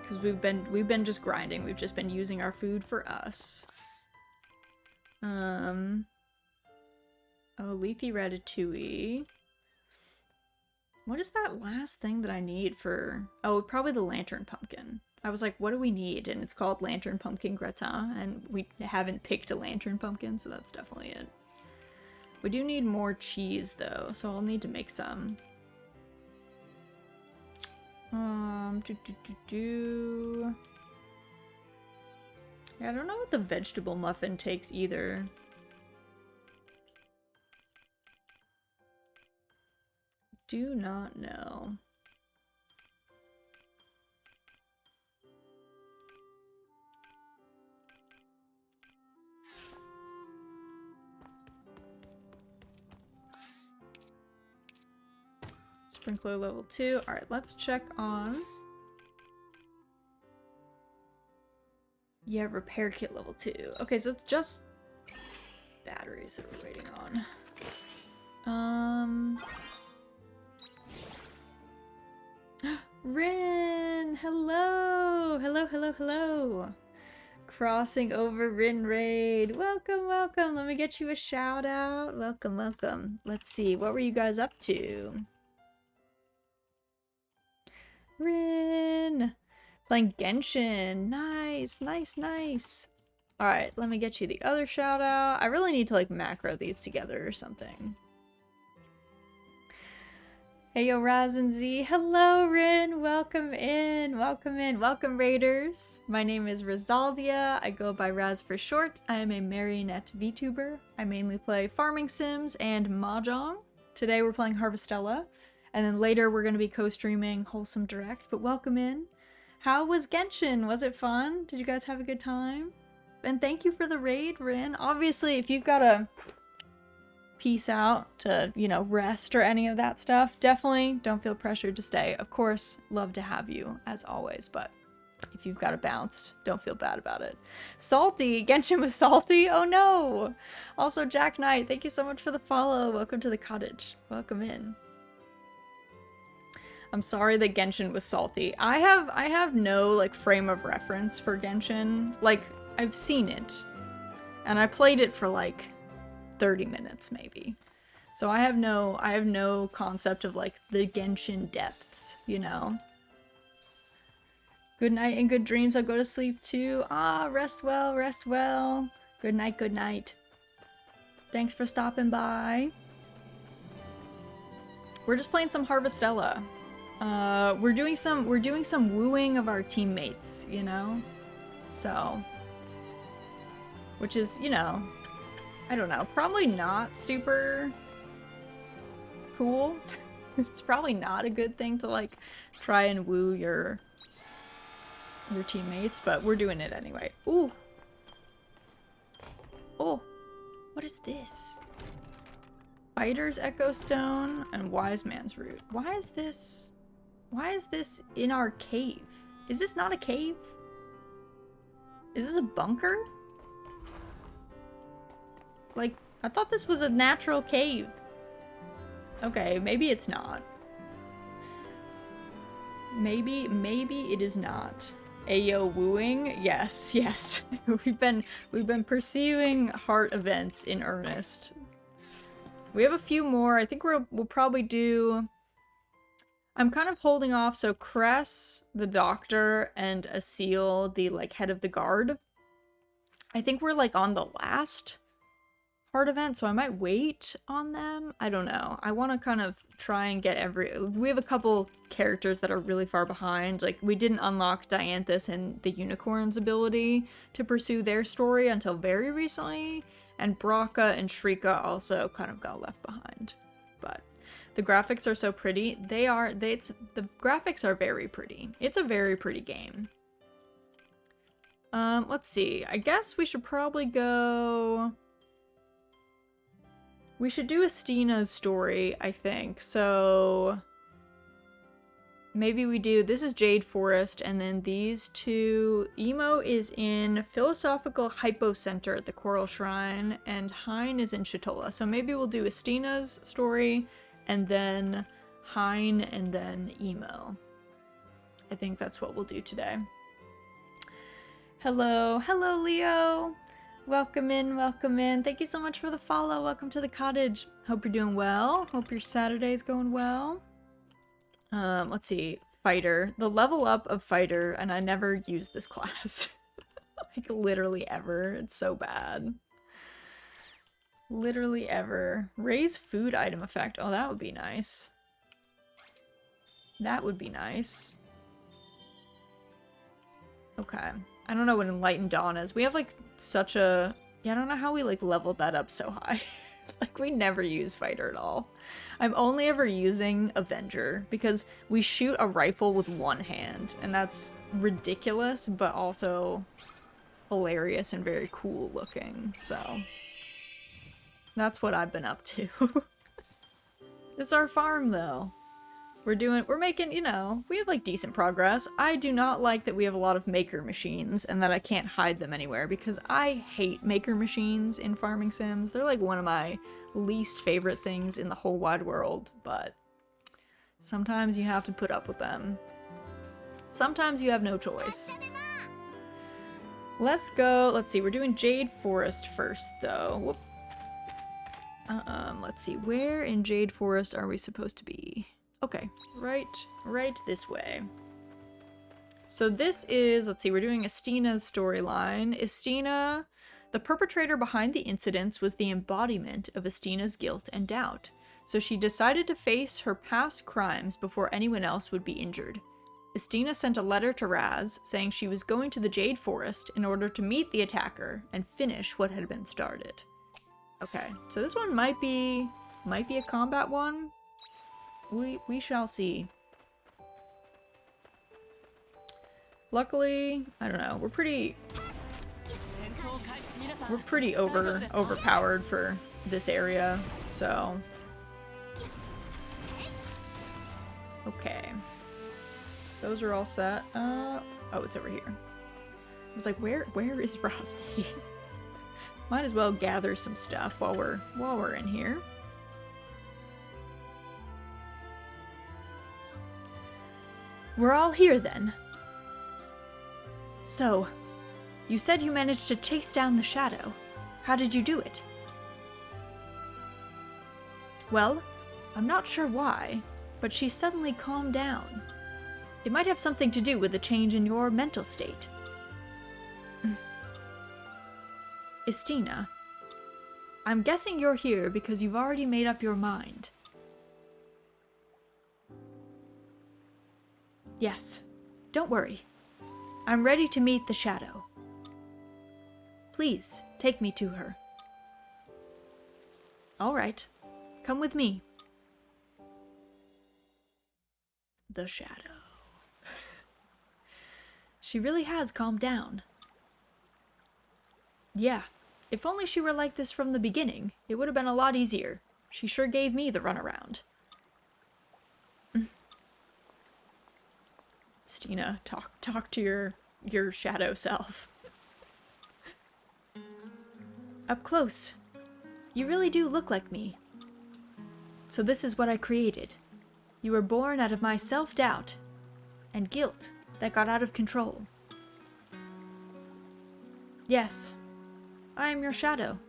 Because we've been just grinding. We've just been using our food for us. Oh, leafy ratatouille. What is that last thing that I need for... Oh, probably the lantern pumpkin. I was like, what do we need? And it's called lantern pumpkin gratin, and we haven't picked a lantern pumpkin, so that's definitely it. We do need more cheese, though, so I'll need to make some. Yeah, I don't know what the vegetable muffin takes either. Do not know. Sprinkler level 2. Alright, let's check on... Yeah, repair kit level 2. Okay, so it's just batteries that we're waiting on. Rin! Hello! Hello, hello, hello! Crossing over Rin Raid. Welcome, welcome! Let me get you a shout out. Welcome, welcome. Let's see, what were you guys up to? Rin! Playing Genshin. Nice, nice, nice. Alright, let me get you the other shout out. I really need to like macro these together or something. Hey yo, Raz and Z. Hello, Rin. Welcome in. Welcome in. Welcome, Raiders. My name is Rizaldia. I go by Raz for short. I am a marionette VTuber. I mainly play farming sims and mahjong. Today we're playing Harvestella. And then later we're going to be co-streaming Wholesome Direct. But welcome in. How was Genshin? Was it fun? Did you guys have a good time? And thank you for the raid, Rin. Obviously, if you've got a peace out to, you know, rest or any of that stuff, definitely don't feel pressured to stay. Of course, love to have you, as always, but if you've got to bounce, don't feel bad about it. Salty! Genshin was salty? Oh no! Also, Jack Knight, thank you so much for the follow. Welcome to the cottage. Welcome in. I'm sorry that Genshin was salty. I have no, like, frame of reference for Genshin. Like, I've seen it. And I played it for, like, 30 minutes, maybe. So I have no concept of, like, the Genshin depths, you know? Good night and good dreams. I'll go to sleep, too. Ah, rest well, rest well. Good night, good night. Thanks for stopping by. We're just playing some Harvestella. We're doing some wooing of our teammates, you know? So, which is, you know, I don't know, probably not super cool. It's probably not a good thing to, like, try and woo your teammates, but we're doing it anyway. Ooh. Oh, what is this? Fighter's Echo Stone and Wise Man's Root. Why is this in our cave? Is this not a cave? Is this a bunker? Like, I thought this was a natural cave. Okay, maybe it's not. Maybe it is not. Ayo wooing? Yes, yes. we've been pursuing heart events in earnest. We have a few more. I think we'll probably do... I'm kind of holding off, so Cress, the doctor, and Asil, the, like, head of the guard. I think we're, like, on the last heart event, so I might wait on them. I don't know. I want to kind of try and get we have a couple characters that are really far behind. Like, we didn't unlock Dianthus and the Unicorn's ability to pursue their story until very recently, and Braca and Shrika also kind of got left behind. But the graphics are so pretty. The graphics are very pretty. It's a very pretty game. Let's see. I guess we should probably go... We should do Astina's story, I think. So... Maybe we do, this is Jade Forest, and then these two, Emo is in Philosophical Hypocenter at the Coral Shrine, and Hein is in Shatola. So maybe we'll do Estina's story, and then Hein, and then Emo. I think that's what we'll do today. Hello, hello Leo! Welcome in, welcome in. Thank you so much for the follow. Welcome to the cottage. Hope you're doing well. Hope your Saturday's going well. Let's see. Fighter. The level up of Fighter, and I never use this class. Like, literally ever. It's so bad. Literally ever. Raise food item effect. Oh, that would be nice. That would be nice. Okay. I don't know what Enlightened Dawn is. We have, like, such a... Yeah, I don't know how we, like, leveled that up so high. Like, we never use Fighter at all. I'm only ever using Avenger, because we shoot a rifle with one hand, and that's ridiculous, but also hilarious and very cool looking, so... That's what I've been up to. It's our farm, though. We're making, you know, we have, like, decent progress. I do not like that we have a lot of maker machines and that I can't hide them anywhere, because I hate maker machines in farming sims. They're, like, one of my least favorite things in the whole wide world, but sometimes you have to put up with them. Sometimes you have no choice. Let's go, let's see, we're doing Jade Forest first, though. Whoop. Let's see, where in Jade Forest are we supposed to be? Okay, right this way. So this is, let's see, we're doing Estina's storyline. Estina, the perpetrator behind the incidents, was the embodiment of Estina's guilt and doubt. So she decided to face her past crimes before anyone else would be injured. Estina sent a letter to Raz saying she was going to the Jade Forest in order to meet the attacker and finish what had been started. Okay, so this one might be a combat one. We shall see. Luckily, I don't know, we're pretty overpowered for this area, so. Okay. Those are all set. Oh, it's over here. I was like, where is Rosny? Might as well gather some stuff while we're in here. We're all here then. So, you said you managed to chase down the shadow. How did you do it? Well, I'm not sure why, but she suddenly calmed down. It might have something to do with the change in your mental state. Estina, I'm guessing you're here because you've already made up your mind. Yes, don't worry. I'm ready to meet the shadow. Please, take me to her. All right, come with me. The shadow. She really has calmed down. Yeah, if only she were like this from the beginning, it would have been a lot easier. She sure gave me the runaround. Estina, talk to your shadow self. Up close, you really do look like me. So this is what I created. You were born out of my self-doubt and guilt that got out of control. Yes, I am your shadow.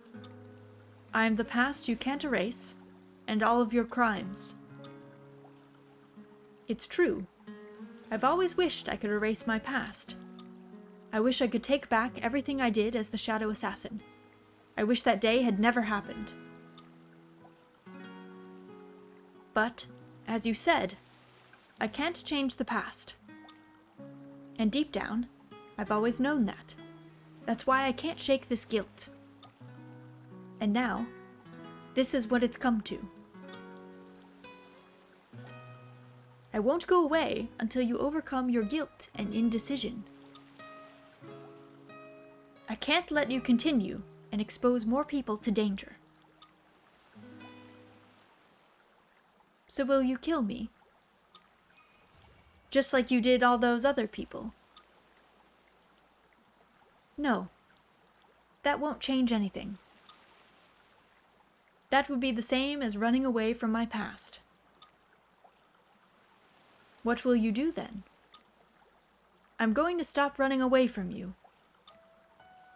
I am the past you can't erase, and all of your crimes. It's true. I've always wished I could erase my past. I wish I could take back everything I did as the Shadow Assassin. I wish that day had never happened. But, as you said, I can't change the past. And deep down, I've always known that. That's why I can't shake this guilt. And now, this is what it's come to. I won't go away until you overcome your guilt and indecision. I can't let you continue and expose more people to danger. So will you kill me? Just like you did all those other people. No. That won't change anything. That would be the same as running away from my past. What will you do then? I'm going to stop running away from you.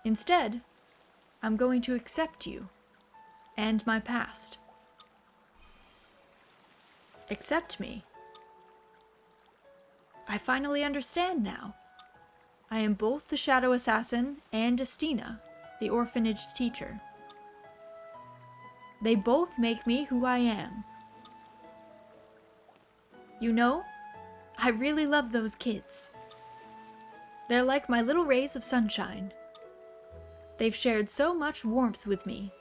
Instead, I'm going to accept you and my past. Accept me. I finally understand now. I am both the Shadow Assassin and Estina, the orphanage teacher. They both make me who I am. You know, I really love those kids. They're like my little rays of sunshine. They've shared so much warmth with me.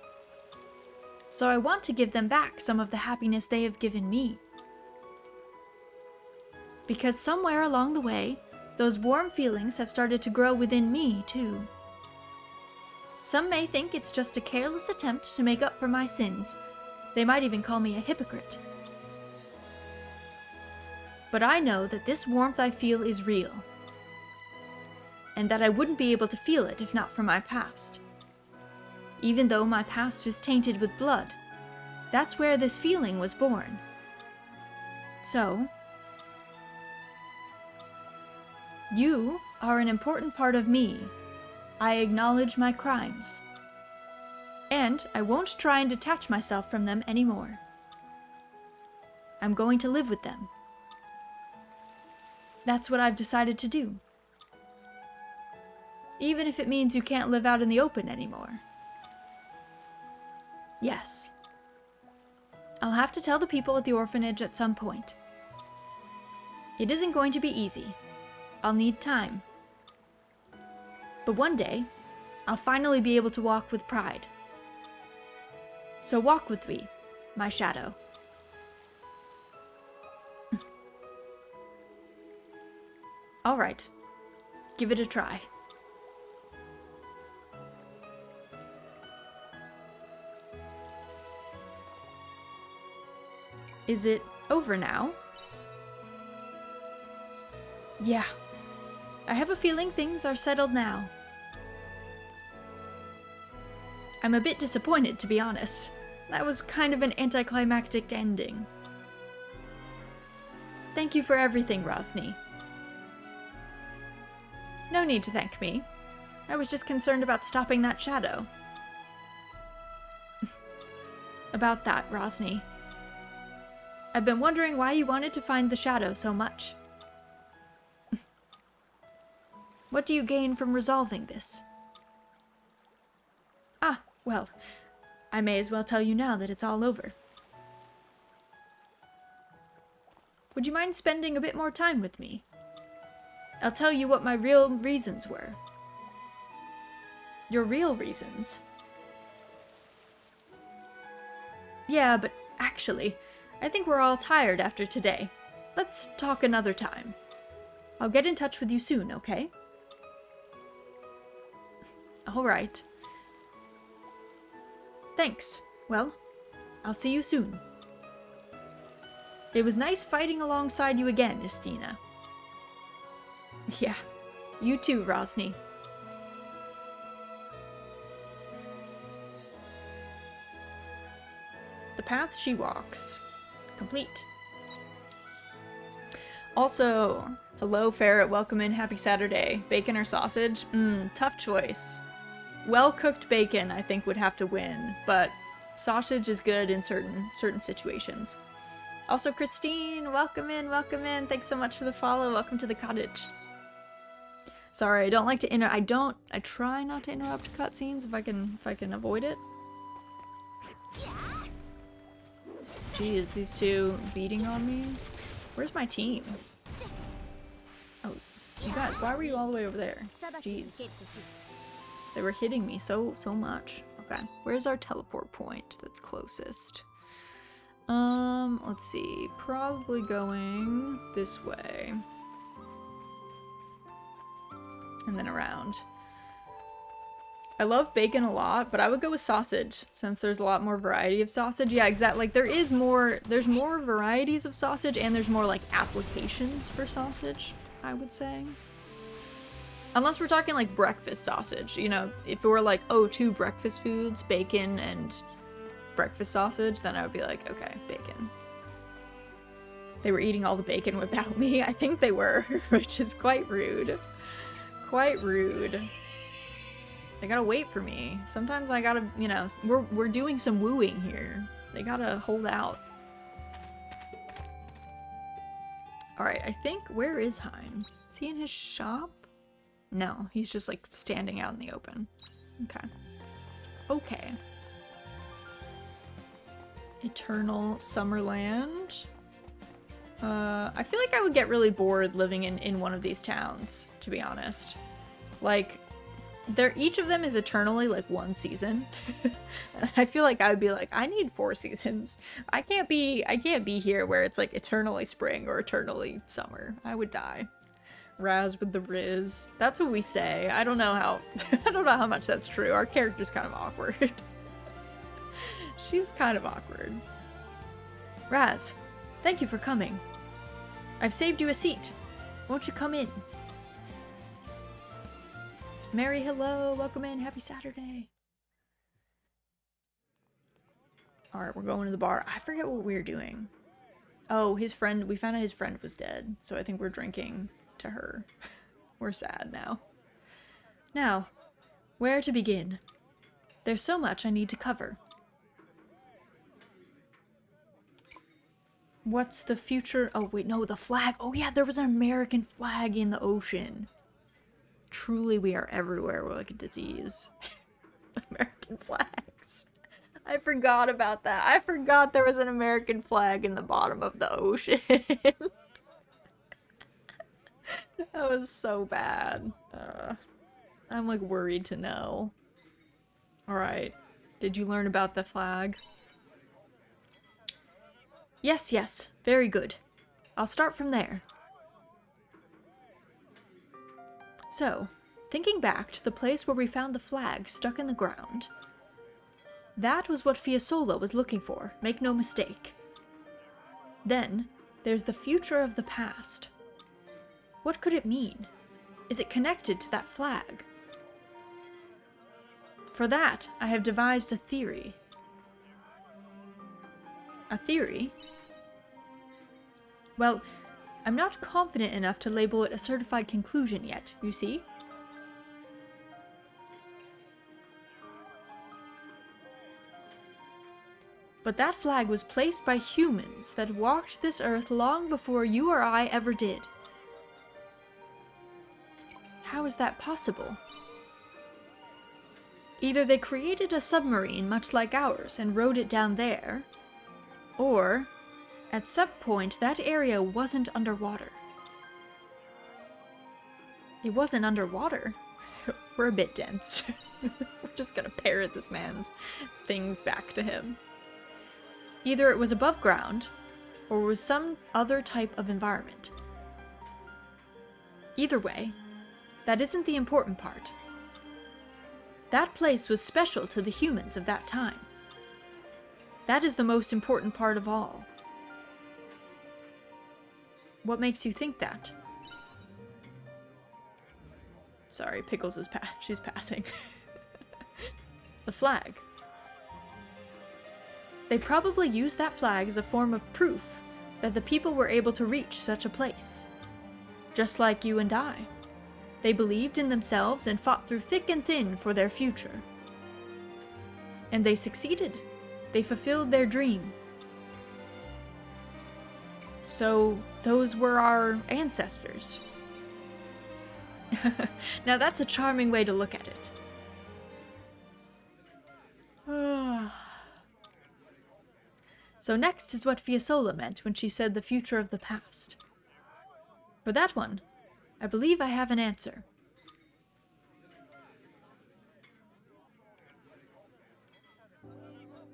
So I want to give them back some of the happiness they have given me. Because somewhere along the way, those warm feelings have started to grow within me, too. Some may think it's just a careless attempt to make up for my sins. They might even call me a hypocrite. But I know that this warmth I feel is real. And that I wouldn't be able to feel it if not for my past. Even though my past is tainted with blood, that's where this feeling was born. So, you are an important part of me. I acknowledge my crimes. And I won't try and detach myself from them anymore. I'm going to live with them. That's what I've decided to do. Even if it means you can't live out in the open anymore. Yes. I'll have to tell the people at the orphanage at some point. It isn't going to be easy. I'll need time. But one day, I'll finally be able to walk with pride. So walk with me, my shadow. All right. Give it a try. Is it over now? Yeah. I have a feeling things are settled now. I'm a bit disappointed, to be honest. That was kind of an anticlimactic ending. Thank you for everything, Rosny. No need to thank me. I was just concerned about stopping that shadow. About that, Rosny. I've been wondering why you wanted to find the shadow so much. What do you gain from resolving this? Ah, well, I may as well tell you now that it's all over. Would you mind spending a bit more time with me? I'll tell you what my real reasons were. Your real reasons? Yeah, but actually, I think we're all tired after today. Let's talk another time. I'll get in touch with you soon, okay? Alright. Thanks. Well, I'll see you soon. It was nice fighting alongside you again, Estina. Yeah, you too, Rosny. The path she walks. Complete. Also, hello Ferret, welcome in, happy Saturday. Bacon or sausage? Tough choice. Well-cooked bacon, I think, would have to win, but sausage is good in certain situations. Also, Christine, welcome in, welcome in. Thanks so much for the follow. Welcome to the cottage. Sorry, I don't like to I try not to interrupt cutscenes if I can avoid it. Jeez, these two beating on me. Where's my team? Oh, you guys, why were you all the way over there? Jeez. They were hitting me so much. Okay, where's our teleport point that's closest? Let's see. Probably going this way. And then around. I love bacon a lot, but I would go with sausage since there's a lot more variety of sausage. Yeah, exactly. Like there's more varieties of sausage and there's more like applications for sausage, I would say. Unless we're talking like breakfast sausage, you know, if it were like, oh, 2 breakfast foods, bacon and breakfast sausage, then I would be like, okay, bacon. They were eating all the bacon without me. I think they were, which is quite rude. Quite rude. They gotta wait for me. Sometimes I gotta, you know, we're doing some wooing here. They gotta hold out. Alright, I think, where is Hein? Is he in his shop? No, he's just like standing out in the open. Okay. Okay. Eternal Summerland. I feel like I would get really bored living in one of these towns, to be honest. Like, each of them is eternally like 1 season. I feel like I would be like, I need 4 seasons. I can't be here where it's like eternally spring or eternally summer. I would die. Raz with the Riz. That's what we say. I don't know how I don't know how much that's true. Our character's kind of awkward. She's kind of awkward. Raz, thank you for coming. I've saved you a seat. Won't you come in? Mary, hello. Welcome in. Happy Saturday. Alright, we're going to the bar. I forget what we were doing. Oh, his friend. We found out his friend was dead. So I think we're drinking to her. We're sad now. Now, where to begin? There's so much I need to cover. What's the future? Oh, wait, no, the flag. Oh, yeah, there was an American flag in the ocean. Truly, we are everywhere. We're like a disease. American flags. I forgot about that. I forgot there was an American flag in the bottom of the ocean. That was so bad. I'm like worried to know. Alright. Did you learn about the flag? Yes, yes. Very good. I'll start from there. So, thinking back to the place where we found the flag stuck in the ground, that was what Fiesole was looking for, make no mistake. Then, there's the future of the past. What could it mean? Is it connected to that flag? For that, I have devised a theory. A theory? Well, I'm not confident enough to label it a certified conclusion yet, you see? But that flag was placed by humans that walked this earth long before you or I ever did. How is that possible? Either they created a submarine much like ours and rode it down there, or at some point that area wasn't underwater. It wasn't underwater? We're a bit dense. We're just gonna parrot this man's things back to him. Either it was above ground, or was some other type of environment. Either way, that isn't the important part. That place was special to the humans of that time. That is the most important part of all. What makes you think that? Sorry, Pickles is she's passing. The flag. They probably used that flag as a form of proof that the people were able to reach such a place. Just like you and I. They believed in themselves and fought through thick and thin for their future. And they succeeded. They fulfilled their dream. So, those were our ancestors. Now that's a charming way to look at it. So next is what Fiesole meant when she said the future of the past. For that one, I believe I have an answer.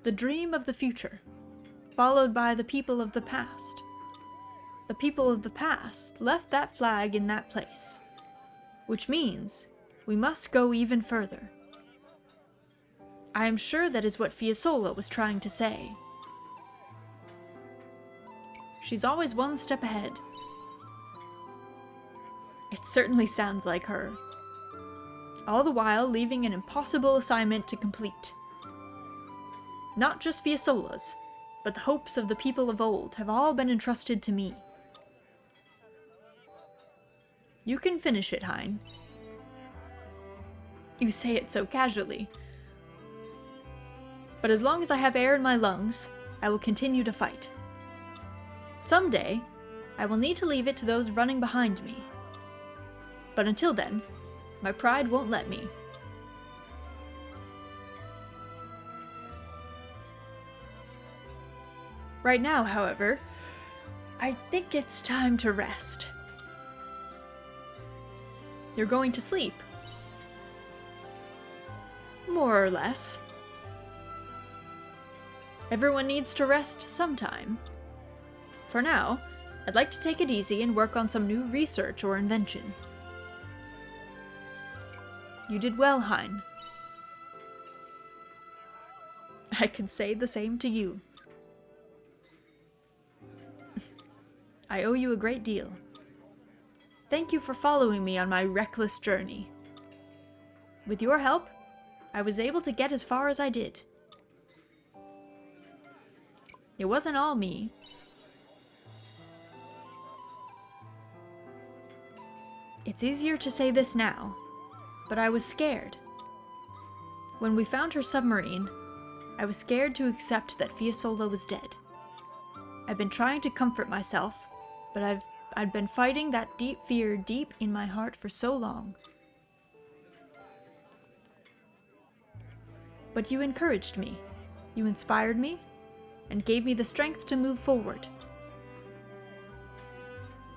The dream of the future, followed by the people of the past. The people of the past left that flag in that place, which means we must go even further. I am sure that is what Fiasola was trying to say. She's always one step ahead. It certainly sounds like her. All the while leaving an impossible assignment to complete. Not just Fiasola's, but the hopes of the people of old have all been entrusted to me. You can finish it, Hein. You say it so casually. But as long as I have air in my lungs, I will continue to fight. Someday, I will need to leave it to those running behind me. But until then, my pride won't let me. Right now, however, I think it's time to rest. You're going to sleep. More or less. Everyone needs to rest sometime. For now, I'd like to take it easy and work on some new research or invention. You did well, Hein. I can say the same to you. I owe you a great deal. Thank you for following me on my reckless journey. With your help, I was able to get as far as I did. It wasn't all me. It's easier to say this now, but I was scared. When we found her submarine, I was scared to accept that Fiasola was dead. I've been trying to comfort myself, but I'd been fighting that deep fear deep in my heart for so long. But you encouraged me, you inspired me, and gave me the strength to move forward.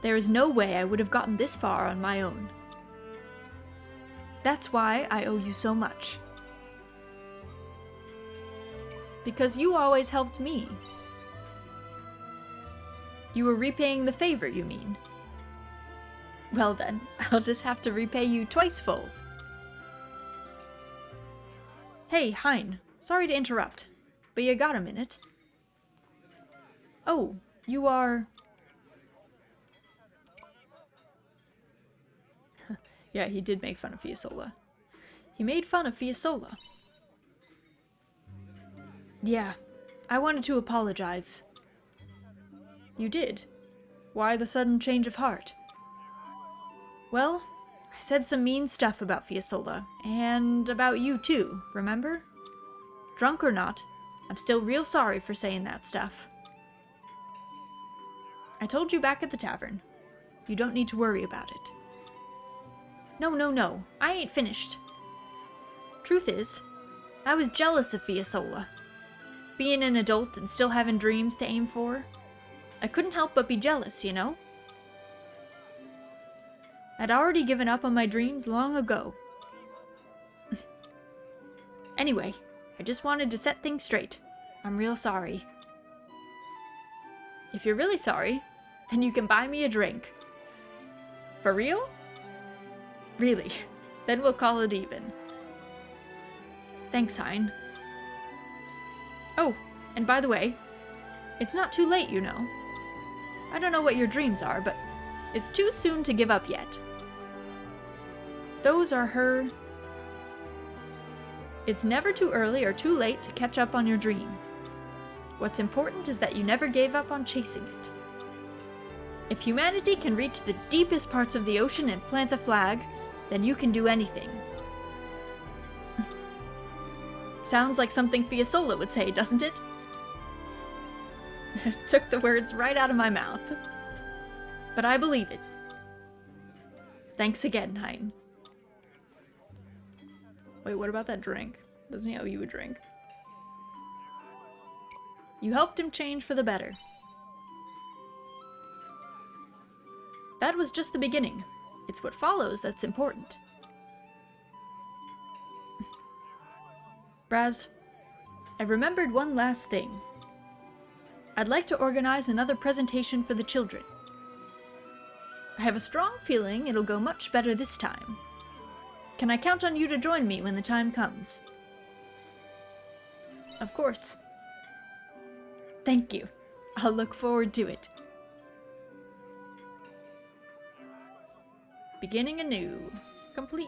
There is no way I would have gotten this far on my own. That's why I owe you so much. Because you always helped me. You were repaying the favor, you mean? Well then, I'll just have to repay you twice-fold. Hey, Hein, sorry to interrupt, but you got a minute? Oh, you are... Yeah, he did make fun of Fiasola. He made fun of Fiasola. Yeah, I wanted to apologize. You did? Why the sudden change of heart? Well, I said some mean stuff about Fiasola, and about you too, remember? Drunk or not, I'm still real sorry for saying that stuff. I told you back at the tavern. You don't need to worry about it. No, I ain't finished. Truth is, I was jealous of Fiasola. Being an adult and still having dreams to aim for, I couldn't help but be jealous, you know? I'd already given up on my dreams long ago. Anyway, I just wanted to set things straight. I'm real sorry. If you're really sorry, then you can buy me a drink. For real? Really, then we'll call it even. Thanks, Hein. Oh, and by the way, it's not too late, you know. I don't know what your dreams are, but it's too soon to give up yet. Those are her... It's never too early or too late to catch up on your dream. What's important is that you never gave up on chasing it. If humanity can reach the deepest parts of the ocean and plant a flag, then you can do anything. Sounds like something Fiasola would say, doesn't it? Took the words right out of my mouth. But I believe it. Thanks again, Hein. Wait, what about that drink? Doesn't he owe you a drink? You helped him change for the better. That was just the beginning. It's what follows that's important. Braz, I remembered one last thing. I'd like to organize another presentation for the children. I have a strong feeling it'll go much better this time. Can I count on you to join me when the time comes? Of course. Thank you. I'll look forward to it. Beginning anew. Complete.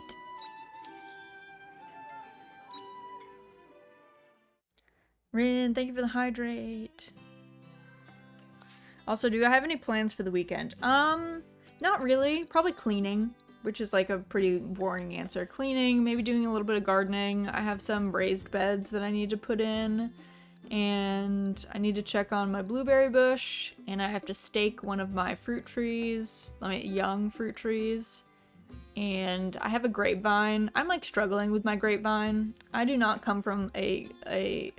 Rin, thank you for the hydrate. Also, do I have any plans for the weekend? Not really. Probably cleaning, which is like a pretty boring answer. Cleaning, maybe doing a little bit of gardening. I have some raised beds that I need to put in, and I need to check on my blueberry bush, and I have to stake one of my fruit trees, young fruit trees. And I have a grapevine. I'm like struggling with my grapevine. I do not come from I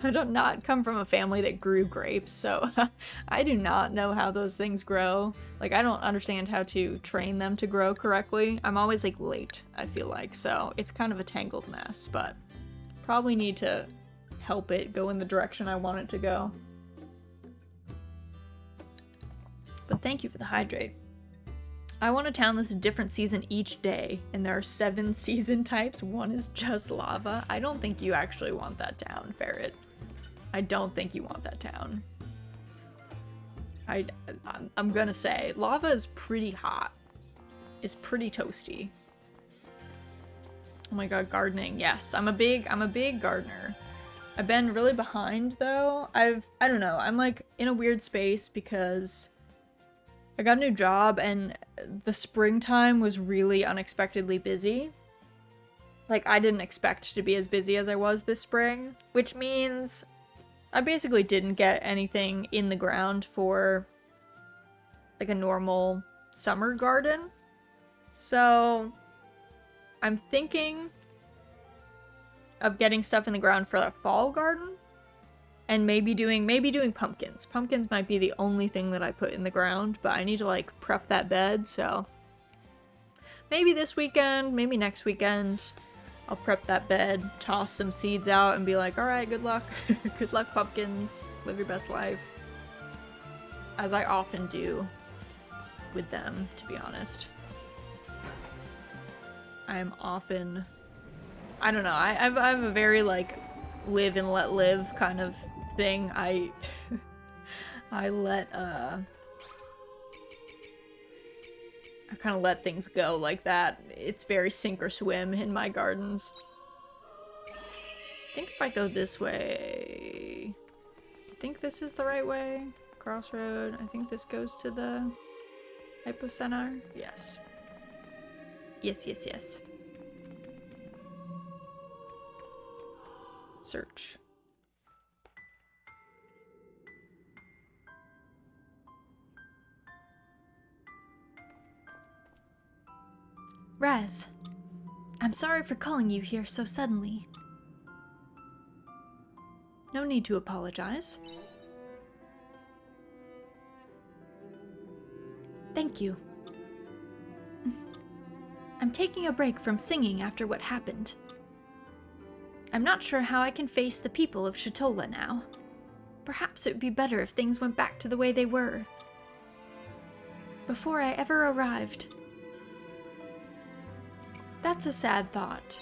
do not come from a family that grew grapes, so I do not know how those things grow. Like, I don't understand how to train them to grow correctly. I'm always like late, I feel like, so it's kind of a tangled mess, but probably need to help it go in the direction I want it to go. But thank you for the hydrate. I want a town that's a different season each day, and there are 7 season types. One is just lava. I don't think you actually want that town, Ferret. I don't think you want that town. I'm gonna say, lava is pretty hot. It's pretty toasty. Oh my god, gardening. Yes, I'm a big gardener. I've been really behind though. I don't know, I'm like in a weird space because I got a new job and the springtime was really unexpectedly busy. Like, I didn't expect to be as busy as I was this spring, which means I basically didn't get anything in the ground for like a normal summer garden. So I'm thinking of getting stuff in the ground for a fall garden. And maybe doing pumpkins. Pumpkins might be the only thing that I put in the ground, but I need to like prep that bed, so maybe this weekend, maybe next weekend, I'll prep that bed, toss some seeds out, and be like, alright, good luck. Good luck, pumpkins. Live your best life. As I often do with them, to be honest. I'm often... I don't know, I have a very like live and let live kind of thing. I kind of let things go like that. It's very sink or swim in my gardens. I think if I go this way, I think this is the right way. Crossroad. I think this goes to the hypocenter. Yes. Yes, yes, yes. Search. Raz, I'm sorry for calling you here so suddenly. No need to apologize. Thank you. I'm taking a break from singing after what happened. I'm not sure how I can face the people of Shatola now. Perhaps it would be better if things went back to the way they were. Before I ever arrived. That's a sad thought.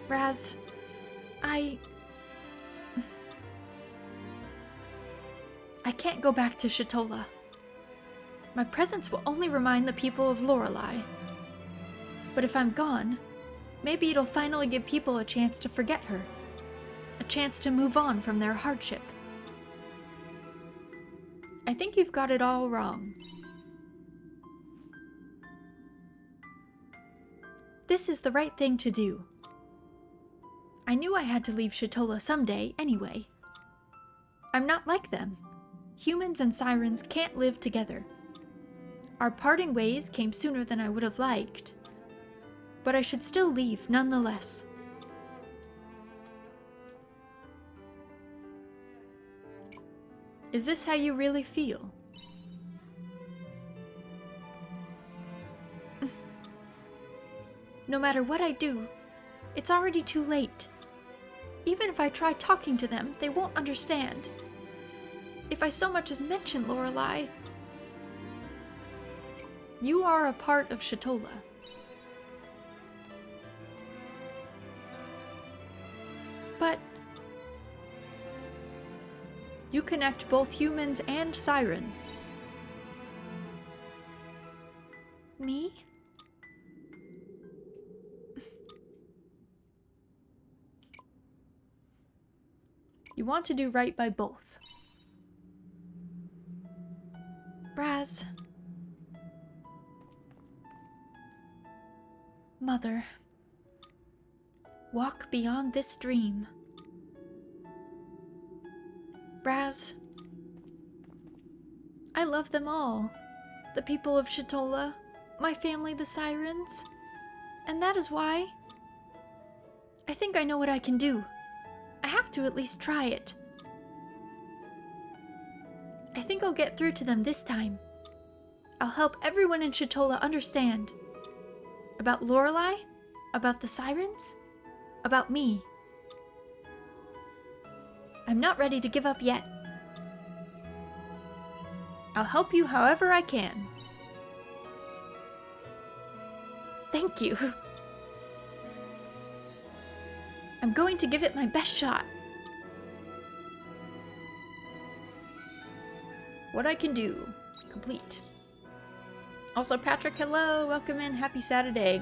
Raz, I can't go back to Shatola. My presence will only remind the people of Lorelei. But if I'm gone, maybe it'll finally give people a chance to forget her. A chance to move on from their hardship. I think you've got it all wrong. This is the right thing to do. I knew I had to leave Shatola someday anyway. I'm not like them. Humans and sirens can't live together. Our parting ways came sooner than I would have liked, but I should still leave nonetheless. Is this how you really feel? No matter what I do, it's already too late. Even if I try talking to them, they won't understand. If I so much as mention Lorelei... You are a part of Shatola. You connect both humans and sirens. Me? You want to do right by both. Braz. Mother. Walk beyond this dream. Braz. I love them all. The people of Shitola, my family, the Sirens. And that is why I think I know what I can do. I have to at least try it. I think I'll get through to them this time. I'll help everyone in Shitola understand. About Lorelei, about the Sirens, about me. I'm not ready to give up yet. I'll help you however I can. Thank you. I'm going to give it my best shot. What I can do. Complete. Also, Patrick, hello. Welcome in. Happy Saturday.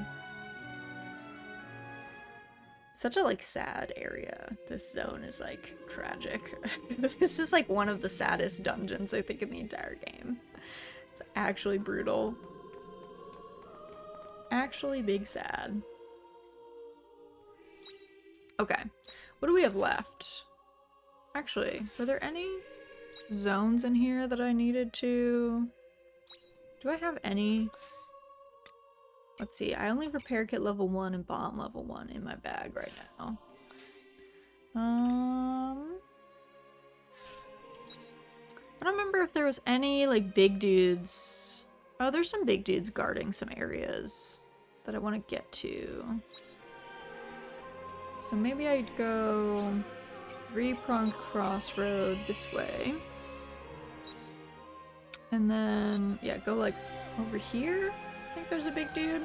Such a, like, sad area. This zone is, like, tragic. This is, like, one of the saddest dungeons, I think, in the entire game. It's actually brutal. Actually big sad. Okay. What do we have left? Actually, were there any zones in here that I needed to... Do I have any? Let's see, I only have repair kit level 1 and bomb level 1 in my bag right now. I don't remember if there was any, like, big dudes. Oh, there's some big dudes guarding some areas that I want to get to. So maybe I'd go three-pronged crossroad this way. And then, yeah, go, like, over here. I think there's a big dude.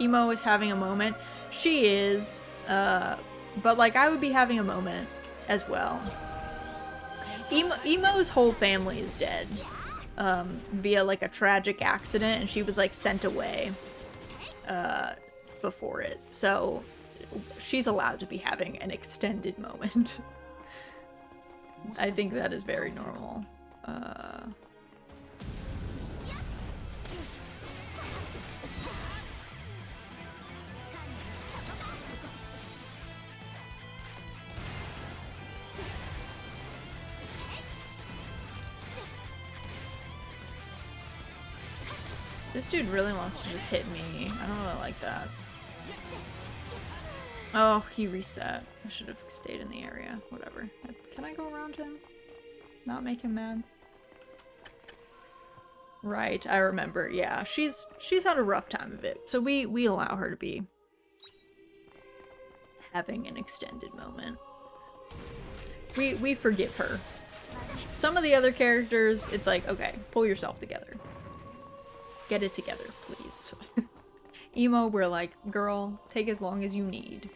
Emo is having a moment. She is, but, like, I would be having a moment as well. Emo's whole family is dead, via, like, a tragic accident, and she was, like, sent away, before it. So, she's allowed to be having an extended moment. I think that is very normal. This dude really wants to just hit me. I don't really like that. Oh, he reset. I should have stayed in the area. Whatever. Can I go around him? Not make him mad? Right, I remember. Yeah, she's had a rough time of it. So we allow her to be having an extended moment. We forgive her. Some of the other characters, it's like, okay, pull yourself together. Get it together, please. Emo, we're like, girl, take as long as you need.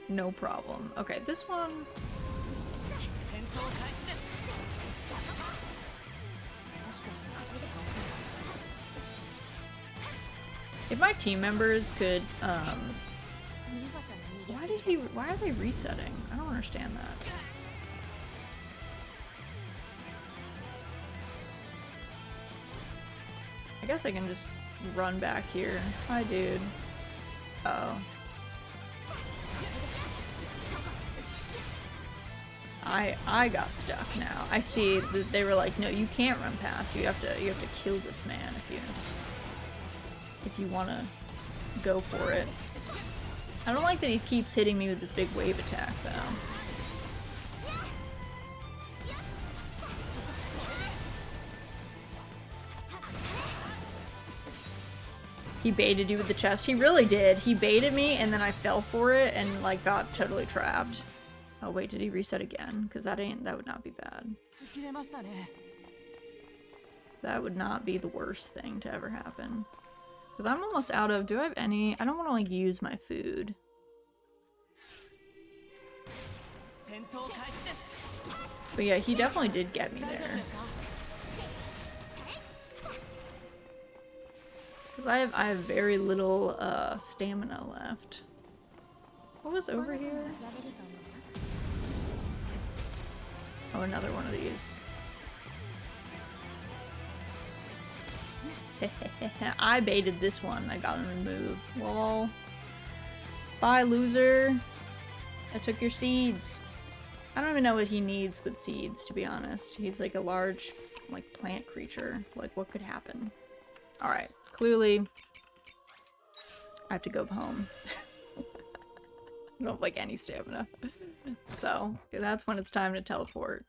No problem. Okay, this one... If my team members could, why are they resetting? I don't understand that. I guess I can just run back here. Hi, dude. Uh-oh. I got stuck now. I see that they were like, no, you can't run past. You have to kill this man if you want to go for it. I don't like that he keeps hitting me with this big wave attack, though. He baited you with the chest. He really did. He baited me, and then I fell for it and, like, got totally trapped. Oh, wait, did he reset again? Because that would not be bad. That would not be the worst thing to ever happen. Because I'm almost out of... Do I have any... I don't want to, like, use my food. But yeah, he definitely did get me there. Because I have very little stamina left. What was over here? Oh, another one of these. I baited this one. I got him removed. Lol. Bye, loser. I took your seeds. I don't even know what he needs with seeds, to be honest. He's like a large, like, plant creature. Like, what could happen? Alright. Clearly, I have to go home. I don't have, like, any stamina. So, that's when it's time to teleport.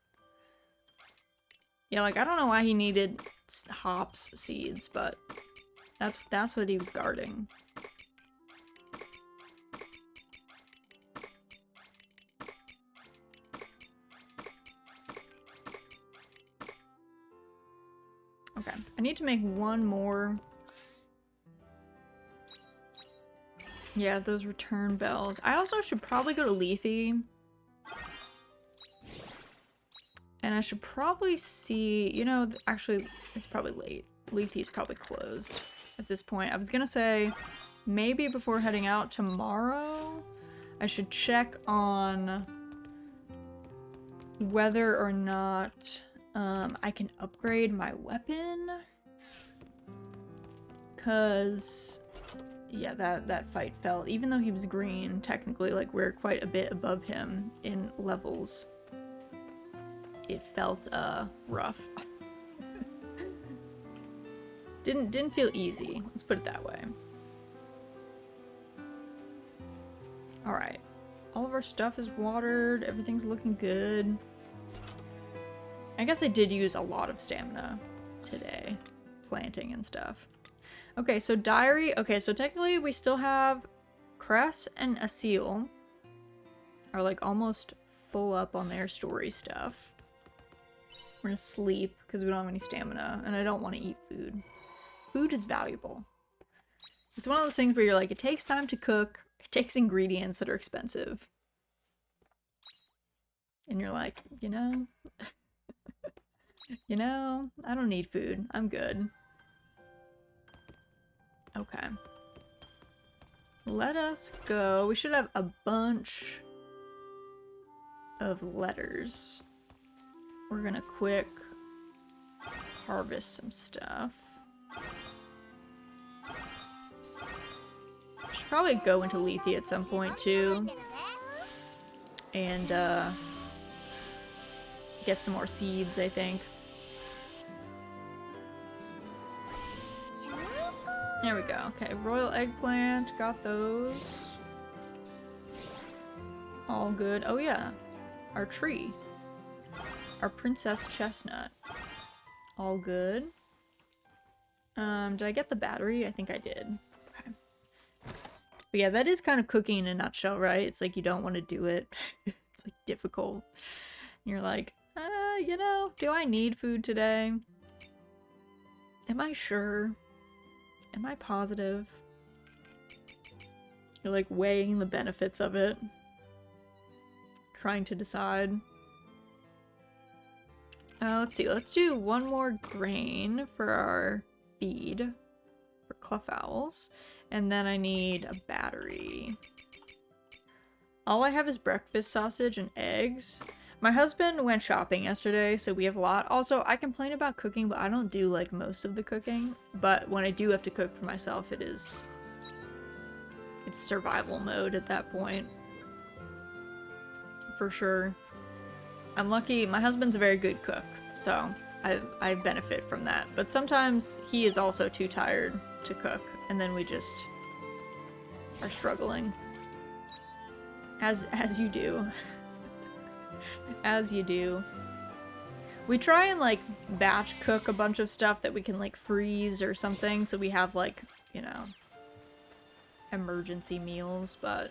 Yeah, like, I don't know why he needed hops seeds, but that's what he was guarding. Okay, I need to make one more. Yeah, those return bells. I also should probably go to Lethe. And I should probably see, you know, actually, it's probably late. Lethe's probably closed at this point. I was gonna say, maybe before heading out tomorrow, I should check on whether or not I can upgrade my weapon. Cause, yeah, that fight felt, even though he was green, technically, like, we're quite a bit above him in levels. It felt rough. didn't feel easy, let's put it that way. Alright. All of our stuff is watered, everything's looking good. I guess I did use a lot of stamina today, planting and stuff. Okay, so diary. Okay, so technically we still have Cress and Asil are like almost full up on their story stuff. We're gonna sleep because we don't have any stamina, and I don't want to eat food. Food is valuable. It's one of those things where you're like, it takes time to cook, it takes ingredients that are expensive. And you're like, you know, I don't need food. I'm good. Okay. Let us go. We should have a bunch of letters. We're gonna quick harvest some stuff. Should probably go into Lethe at some point too. And get some more seeds, I think. There we go. Okay, royal eggplant, got those. All good. Oh yeah, our tree. Our princess chestnut. All good. Did I get the battery? I think I did. Okay. But yeah, that is kind of cooking in a nutshell, right? It's like you don't want to do it. It's like difficult. And you're like, you know, do I need food today? Am I sure? Am I positive? You're like weighing the benefits of it. Trying to decide. Let's see, let's do one more grain for our feed for Cluff Owls. And then I need a battery. All I have is breakfast sausage and eggs. My husband went shopping yesterday, so we have a lot. Also, I complain about cooking, but I don't do like most of the cooking. But when I do have to cook for myself, it's survival mode at that point. For sure. I'm lucky, my husband's a very good cook, so I benefit from that. But sometimes he is also too tired to cook, and then we just are struggling. As you do. As you do. We try and like batch cook a bunch of stuff that we can like freeze or something, so we have like, you know, emergency meals, but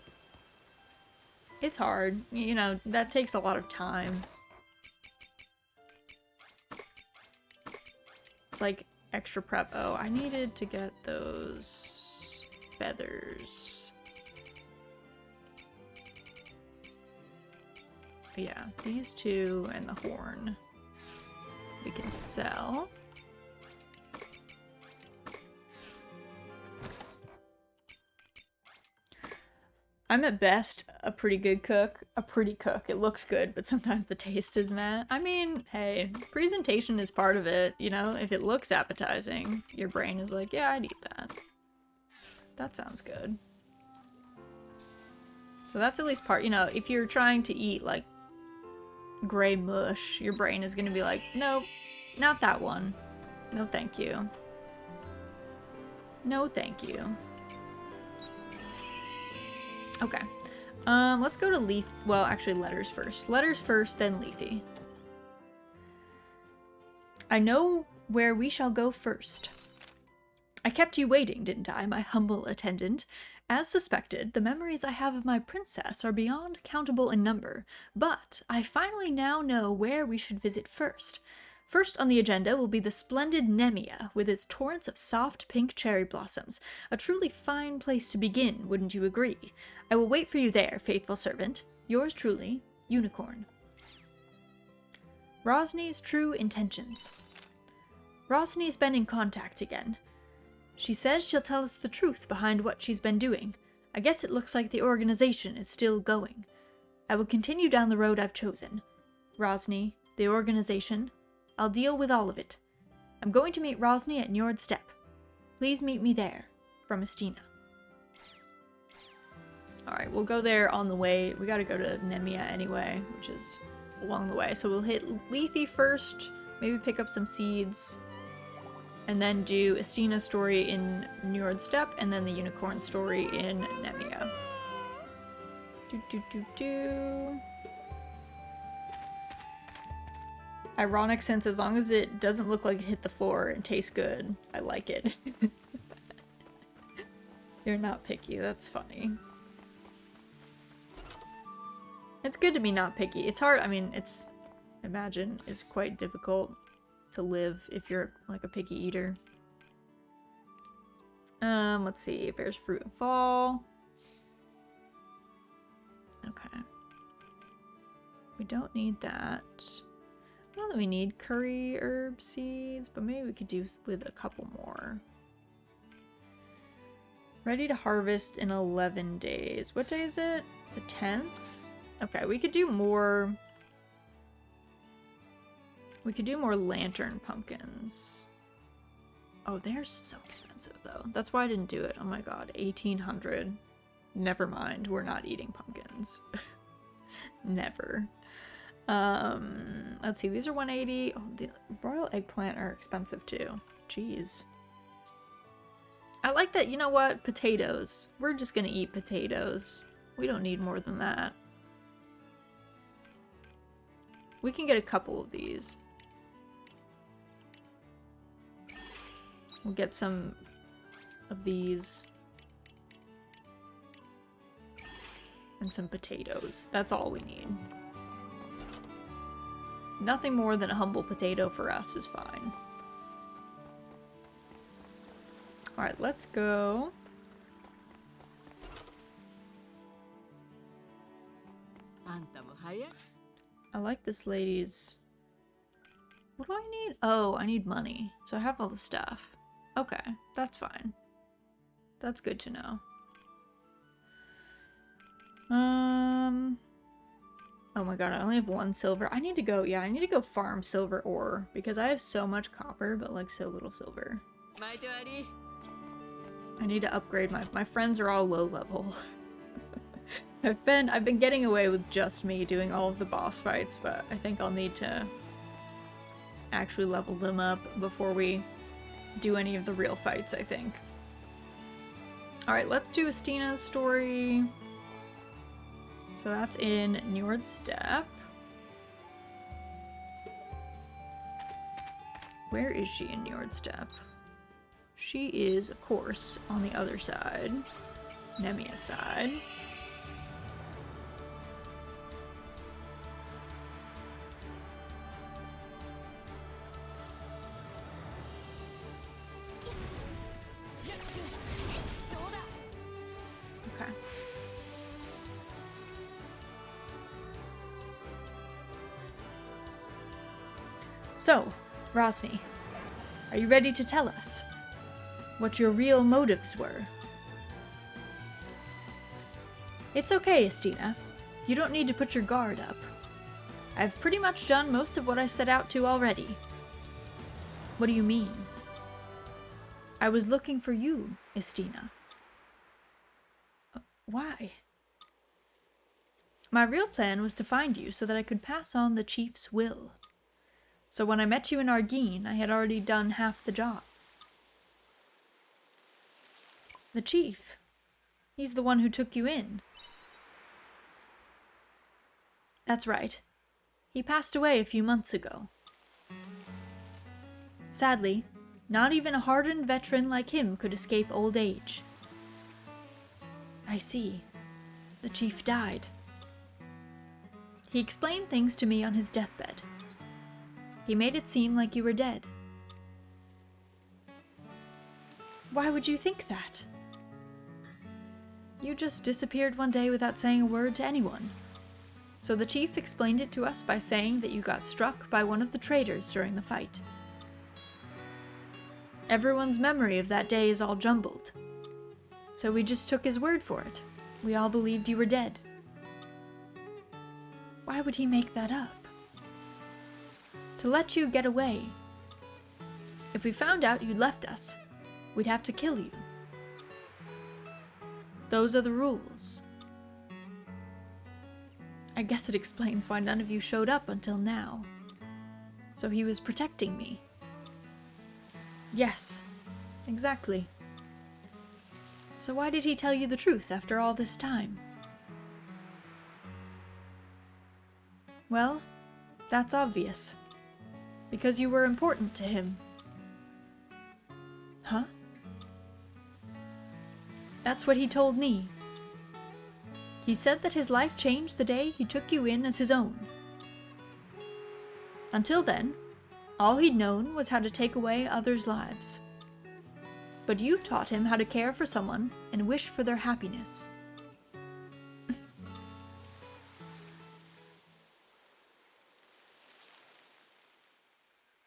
it's hard. You know, that takes a lot of time. It's like extra prep. Oh, I needed to get those feathers. Yeah, these two and the horn we can sell. I'm at best a pretty good cook. A pretty cook. It looks good, but sometimes the taste is meh. I mean, hey, presentation is part of it, you know? If it looks appetizing, your brain is like, yeah, I'd eat that. That sounds good. So that's at least part, you know, if you're trying to eat, like, gray mush, your brain is gonna be like, nope, not that one. No thank you. No thank you. Okay. Let's go to leaf. Well, actually, letters first. Letters first, then leafy. I know where we shall go first. I kept you waiting, didn't I, my humble attendant? As suspected, the memories I have of my princess are beyond countable in number, but I finally now know where we should visit first. First on the agenda will be the splendid Nemia, with its torrents of soft pink cherry blossoms. A truly fine place to begin, wouldn't you agree? I will wait for you there, faithful servant. Yours truly, Unicorn. Rosny's true intentions. Rosny's been in contact again. She says she'll tell us the truth behind what she's been doing. I guess it looks like the organization is still going. I will continue down the road I've chosen. Rosny, the organization, I'll deal with all of it. I'm going to meet Rosny at Njord Step. Please meet me there. From Estina. Alright, we'll go there on the way. We gotta go to Nemia anyway, which is along the way. So we'll hit Lethe first, maybe pick up some seeds, and then do Estina's story in Njord Step, and then the Unicorn story in Nemia. Ironic, since as long as it doesn't look like it hit the floor and tastes good, I like it. You're not picky, that's funny. It's good to be not picky. It's hard, I mean, imagine, it's quite difficult to live if you're like a picky eater. Let's see, it bears fruit in fall. Okay. We don't need that. I don't know that we need curry herb seeds, but maybe we could do with a couple more. Ready to harvest in 11 days. What day is it? The 10th? Okay, we could do more. We could do more lantern pumpkins. Oh, they're so expensive though. That's why I didn't do it. Oh my god, 1800. Never mind, we're not eating pumpkins. Never. Let's see, these are 180. Oh, the royal eggplant are expensive too. Jeez. I like that, you know what? Potatoes. We're just gonna eat potatoes. We don't need more than that. We can get a couple of these. We'll get some of these. And some potatoes. That's all we need. Nothing more than a humble potato for us is fine. Alright, let's go. I like this lady's... What do I need? Oh, I need money. So I have all the stuff. Okay, that's fine. That's good to know. Oh my god, I only have 1 silver. I need to go, yeah, I need to go farm silver ore because I have so much copper, but like so little silver. I need to upgrade my friends are all low level. I've been getting away with just me doing all of the boss fights, but I think I'll need to actually level them up before we do any of the real fights, I think. Alright, let's do Estina's story. So that's in Njord Step. Where is she in Njord Step? She is, of course, on the other side. Nemia's side. So, Rosny, are you ready to tell us what your real motives were? It's okay, Estina. You don't need to put your guard up. I've pretty much done most of what I set out to already. What do you mean? I was looking for you, Estina. Why? My real plan was to find you so that I could pass on the chief's will. So when I met you in Argene, I had already done half the job. The chief. He's the one who took you in. That's right. He passed away a few months ago. Sadly, not even a hardened veteran like him could escape old age. I see. The chief died. He explained things to me on his deathbed. He made it seem like you were dead. Why would you think that? You just disappeared one day without saying a word to anyone. So the chief explained it to us by saying that you got struck by one of the traitors during the fight. Everyone's memory of that day is all jumbled. So we just took his word for it. We all believed you were dead. Why would he make that up? To let you get away. If we found out you'd left us, we'd have to kill you. Those are the rules. I guess it explains why none of you showed up until now. So he was protecting me. Yes, exactly. So why did he tell you the truth after all this time? Well, that's obvious. Because you were important to him. Huh? That's what he told me. He said that his life changed the day he took you in as his own. Until then, all he'd known was how to take away others' lives. But you taught him how to care for someone and wish for their happiness.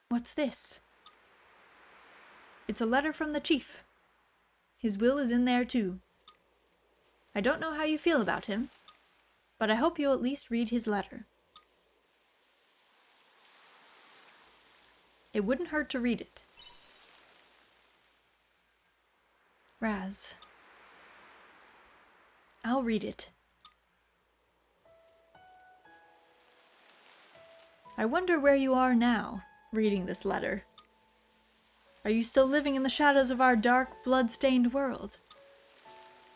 What's this? It's a letter from the chief. His will is in there too. I don't know how you feel about him, but I hope you'll at least read his letter. It wouldn't hurt to read it. Raz. I'll read it. I wonder where you are now, reading this letter. Are you still living in the shadows of our dark, blood-stained world?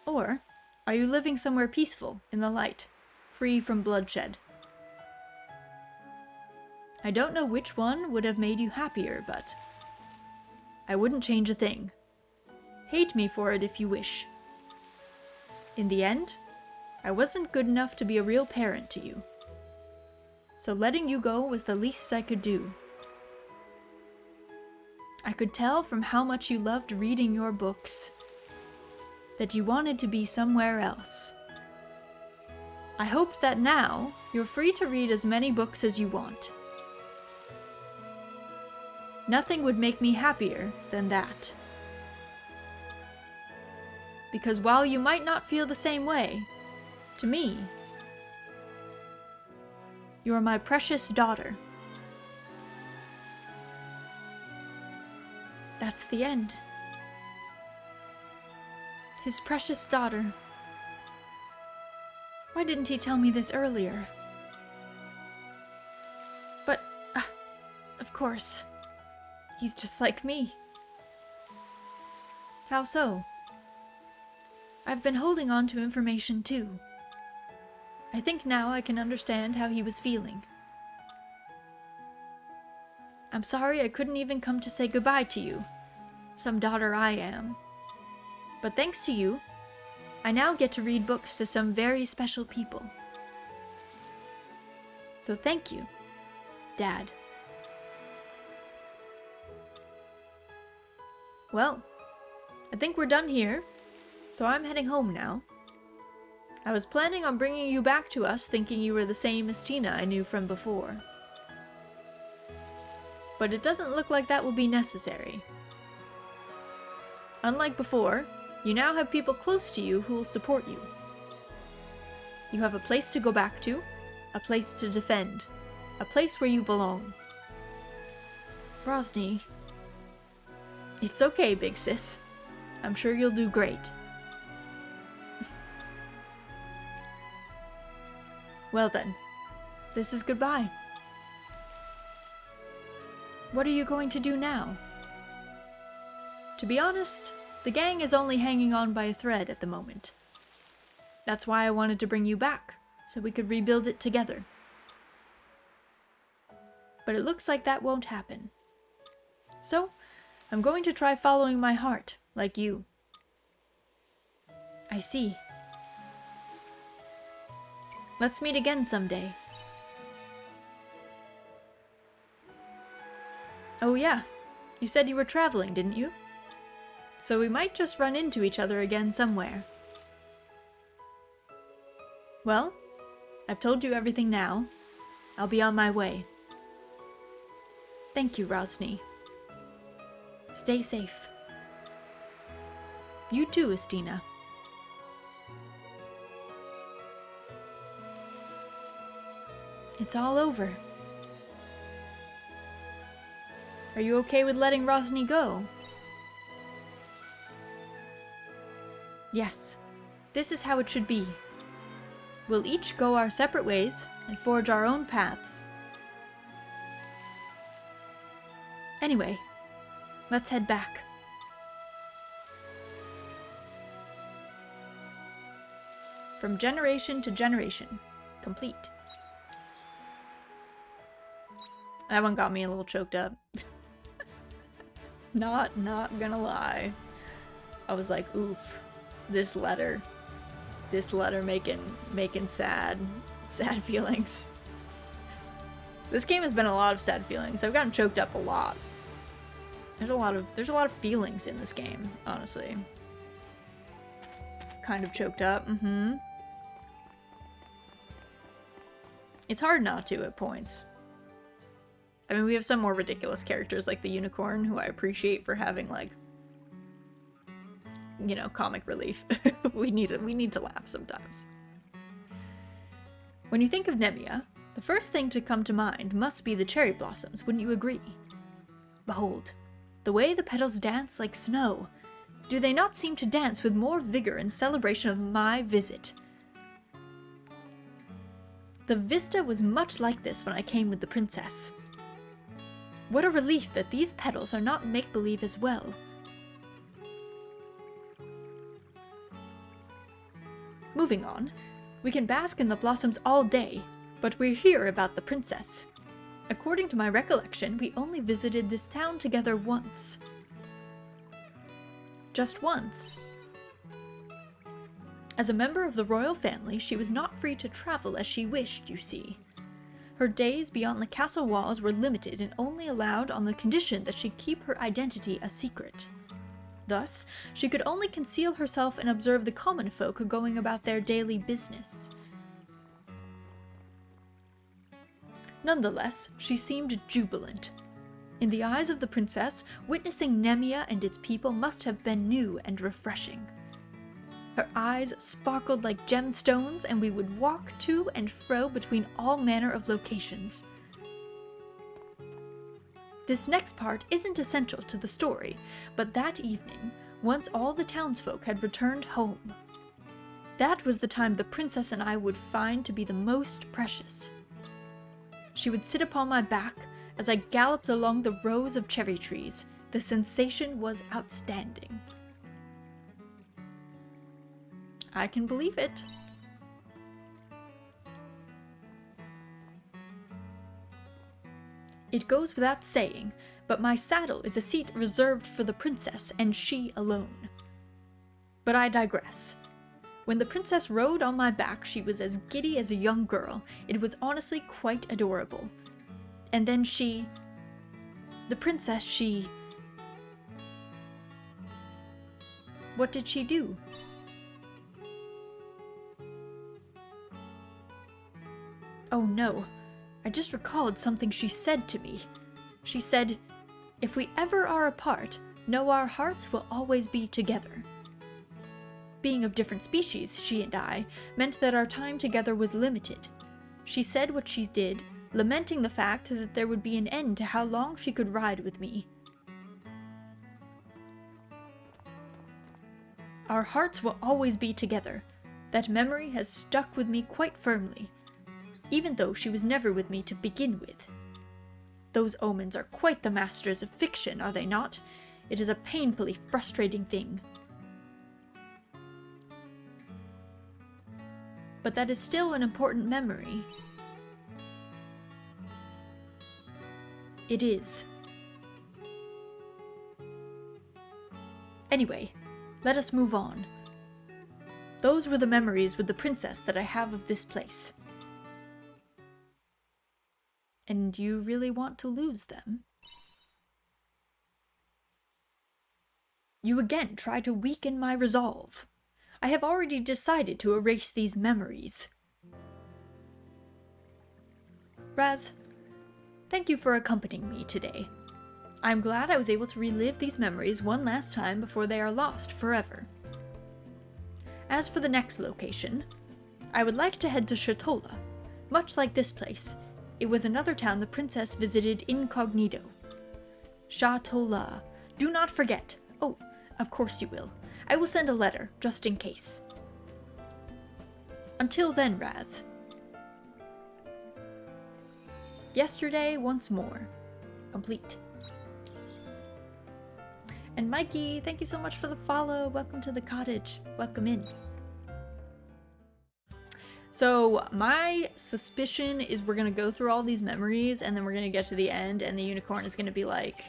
Or are you living somewhere peaceful, in the light, free from bloodshed? I don't know which one would have made you happier, but I wouldn't change a thing. Hate me for it if you wish. In the end, I wasn't good enough to be a real parent to you. So letting you go was the least I could do. I could tell from how much you loved reading your books that you wanted to be somewhere else. I hoped that now you're free to read as many books as you want. Nothing would make me happier than that. Because while you might not feel the same way, to me, you are my precious daughter. That's the end. His precious daughter. Why didn't he tell me this earlier? But, of course, he's just like me. How so? I've been holding on to information too. I think now I can understand how he was feeling. I'm sorry I couldn't even come to say goodbye to you, some daughter I am. But thanks to you, I now get to read books to some very special people. So thank you, Dad. Well, I think we're done here, so I'm heading home now. I was planning on bringing you back to us thinking you were the same Estina I knew from before. but it doesn't look like that will be necessary. Unlike before, you now have people close to you who will support you. You have a place to go back to, a place to defend, a place where you belong. Rosny. It's okay, big sis. I'm sure you'll do great. Well then, this is goodbye. What are you going to do now? To be honest, the gang is only hanging on by a thread at the moment. That's why I wanted to bring you back, so we could rebuild it together. But it looks like that won't happen. So, I'm going to try following my heart, like you. I see. Let's meet again someday. Oh yeah, you said you were traveling, didn't you? So we might just run into each other again somewhere. Well, I've told you everything now. I'll be on my way. Thank you, Rosny. Stay safe. You too, Estina. It's all over. Are you okay with letting Rosny go? Yes, this is how it should be. We'll each go our separate ways and forge our own paths. Anyway, let's head back. From generation to generation, complete. That one got me a little choked up. Not gonna lie. I was like, oof, this letter making sad feelings. This game has been a lot of sad feelings. I've gotten choked up a lot. There's a lot of feelings in this game, honestly. Kind of choked up, It's hard not to at points. I mean, we have some more ridiculous characters like the unicorn, who I appreciate for having, like, you know, comic relief. we need to laugh sometimes. When you think of Nemia, the first thing to come to mind must be the cherry blossoms, wouldn't you agree? Behold, the way the petals dance like snow. Do they not seem to dance with more vigor in celebration of my visit? The vista was much like this when I came with the princess. What a relief that these petals are not make-believe as well. Moving on, we can bask in the blossoms all day, but we're here about the princess. According to my recollection, we only visited this town together once. Just once. As a member of the royal family, she was not free to travel as she wished, you see. Her days beyond the castle walls were limited and only allowed on the condition that she keep her identity a secret. Thus, she could only conceal herself and observe the common folk going about their daily business. Nonetheless, she seemed jubilant. In the eyes of the princess, witnessing Nemia and its people must have been new and refreshing. Her eyes sparkled like gemstones, and we would walk to and fro between all manner of locations. This next part isn't essential to the story, but that evening, once all the townsfolk had returned home, that was the time the princess and I would find to be the most precious. She would sit upon my back as I galloped along the rows of cherry trees. The sensation was outstanding. I can believe it. It goes without saying, but my saddle is a seat reserved for the princess and she alone. But I digress. When the princess rode on my back, she was as giddy as a young girl. It was honestly quite adorable. And then the princess, what did she do? Oh no, I just recalled something she said to me. She said, "If we ever are apart, know our hearts will always be together." Being of different species, she and I, meant that our time together was limited. She said what she did, lamenting the fact that there would be an end to how long she could ride with me. Our hearts will always be together. That memory has stuck with me quite firmly, even though she was never with me to begin with. Those omens are quite the masters of fiction, are they not? It is a painfully frustrating thing. But that is still an important memory. It is. Anyway, let us move on. Those were the memories with the princess that I have of this place. And you really want to lose them? You again try to weaken my resolve. I have already decided to erase these memories. Raz, thank you for accompanying me today. I'm glad I was able to relive these memories one last time before they are lost forever. As for the next location, I would like to head to Shatola. Much like this place, it was another town the princess visited incognito. Shatola. Do not forget. Oh, of course you will. I will send a letter, just in case. Until then, Raz. Yesterday once more. Complete. And Mikey, thank you so much for the follow. Welcome to the cottage. Welcome in. So my suspicion is we're gonna go through all these memories and then we're gonna get to the end and the unicorn is gonna be like,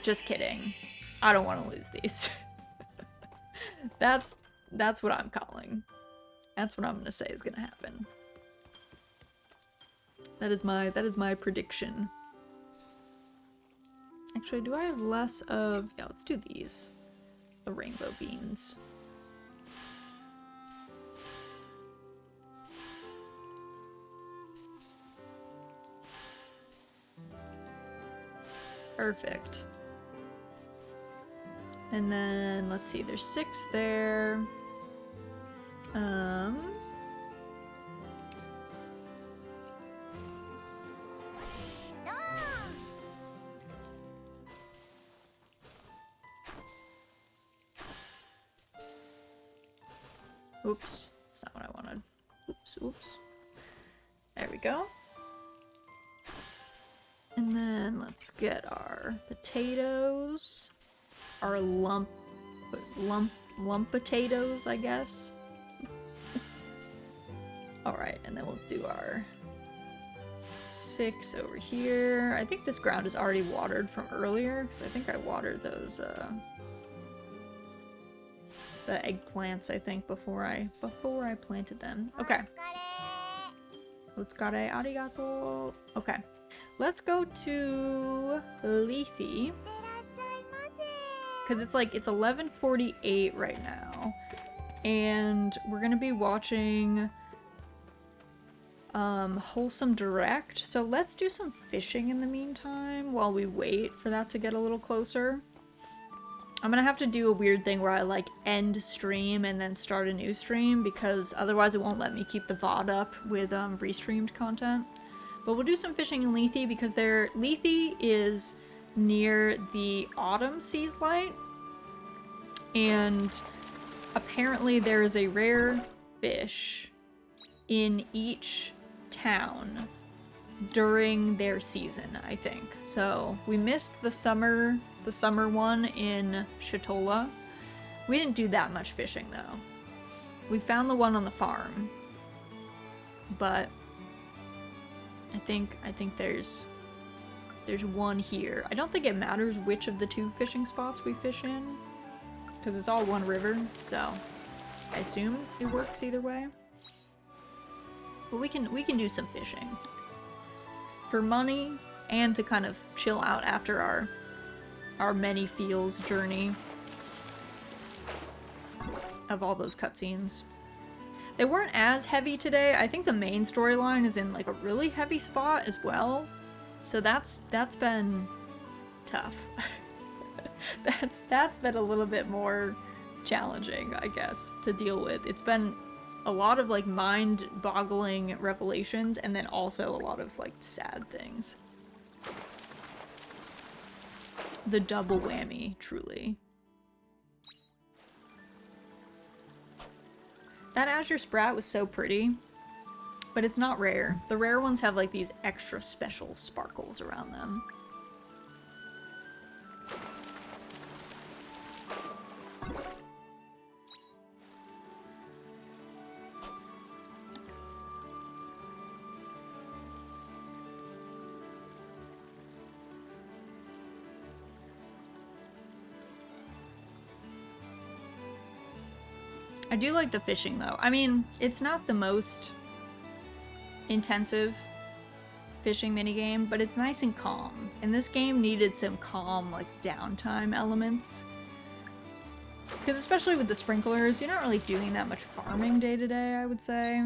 just kidding. I don't want to lose these. That's what I'm calling. That's what I'm gonna say is gonna happen. That is my prediction. Actually, do I have less of... Yeah, let's do these. The rainbow beans. Perfect. And then, let's see, there's 6 there. Oops, that's not what I wanted. Oops. There we go. And then let's get our potatoes. Our lump potatoes, I guess. Alright, and then we'll do our 6 over here. I think this ground is already watered from earlier, because I think I watered those, the eggplants, I think, before I planted them. Okay. Otsukare, arigato. Okay. Let's go to Lethe. Because it's 11:48 right now. And we're gonna be watching Wholesome Direct. So let's do some fishing in the meantime while we wait for that to get a little closer. I'm gonna have to do a weird thing where I end stream and then start a new stream because otherwise it won't let me keep the VOD up with restreamed content. But we'll do some fishing in Lethe because Lethe is near the Autumn Seas Light, and apparently there is a rare fish in each town during their season, I think. So we missed the summer one in Shatola. We didn't do that much fishing though. We found the one on the farm, but I think there's one here. I don't think it matters which of the 2 fishing spots we fish in, because it's all one river, so I assume it works either way. But we can do some fishing for money and to kind of chill out after our many feels journey of all those cutscenes. They weren't as heavy today. I think the main storyline is in a really heavy spot as well. So that's been tough. that's been a little bit more challenging, I guess, to deal with. It's been a lot of like mind-boggling revelations, and then also a lot of like sad things. The double whammy, truly. That Azure Sprat was so pretty, but it's not rare. The rare ones have like these extra special sparkles around them. I do like the fishing though. I mean, it's not the most intensive fishing minigame, but it's nice and calm. And this game needed some calm, like, downtime elements. Because especially with the sprinklers, you're not really doing that much farming day to day, I would say.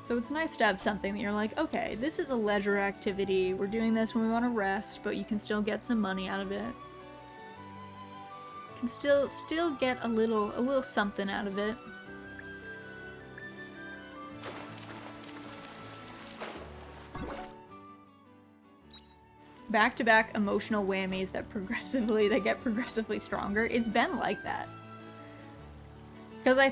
So it's nice to have something that you're like, okay, this is a leisure activity. We're doing this when we want to rest, but you can still get some money out of it. You can still get a little something out of it. Back-to-back emotional whammies that get progressively stronger. It's been like that. Because I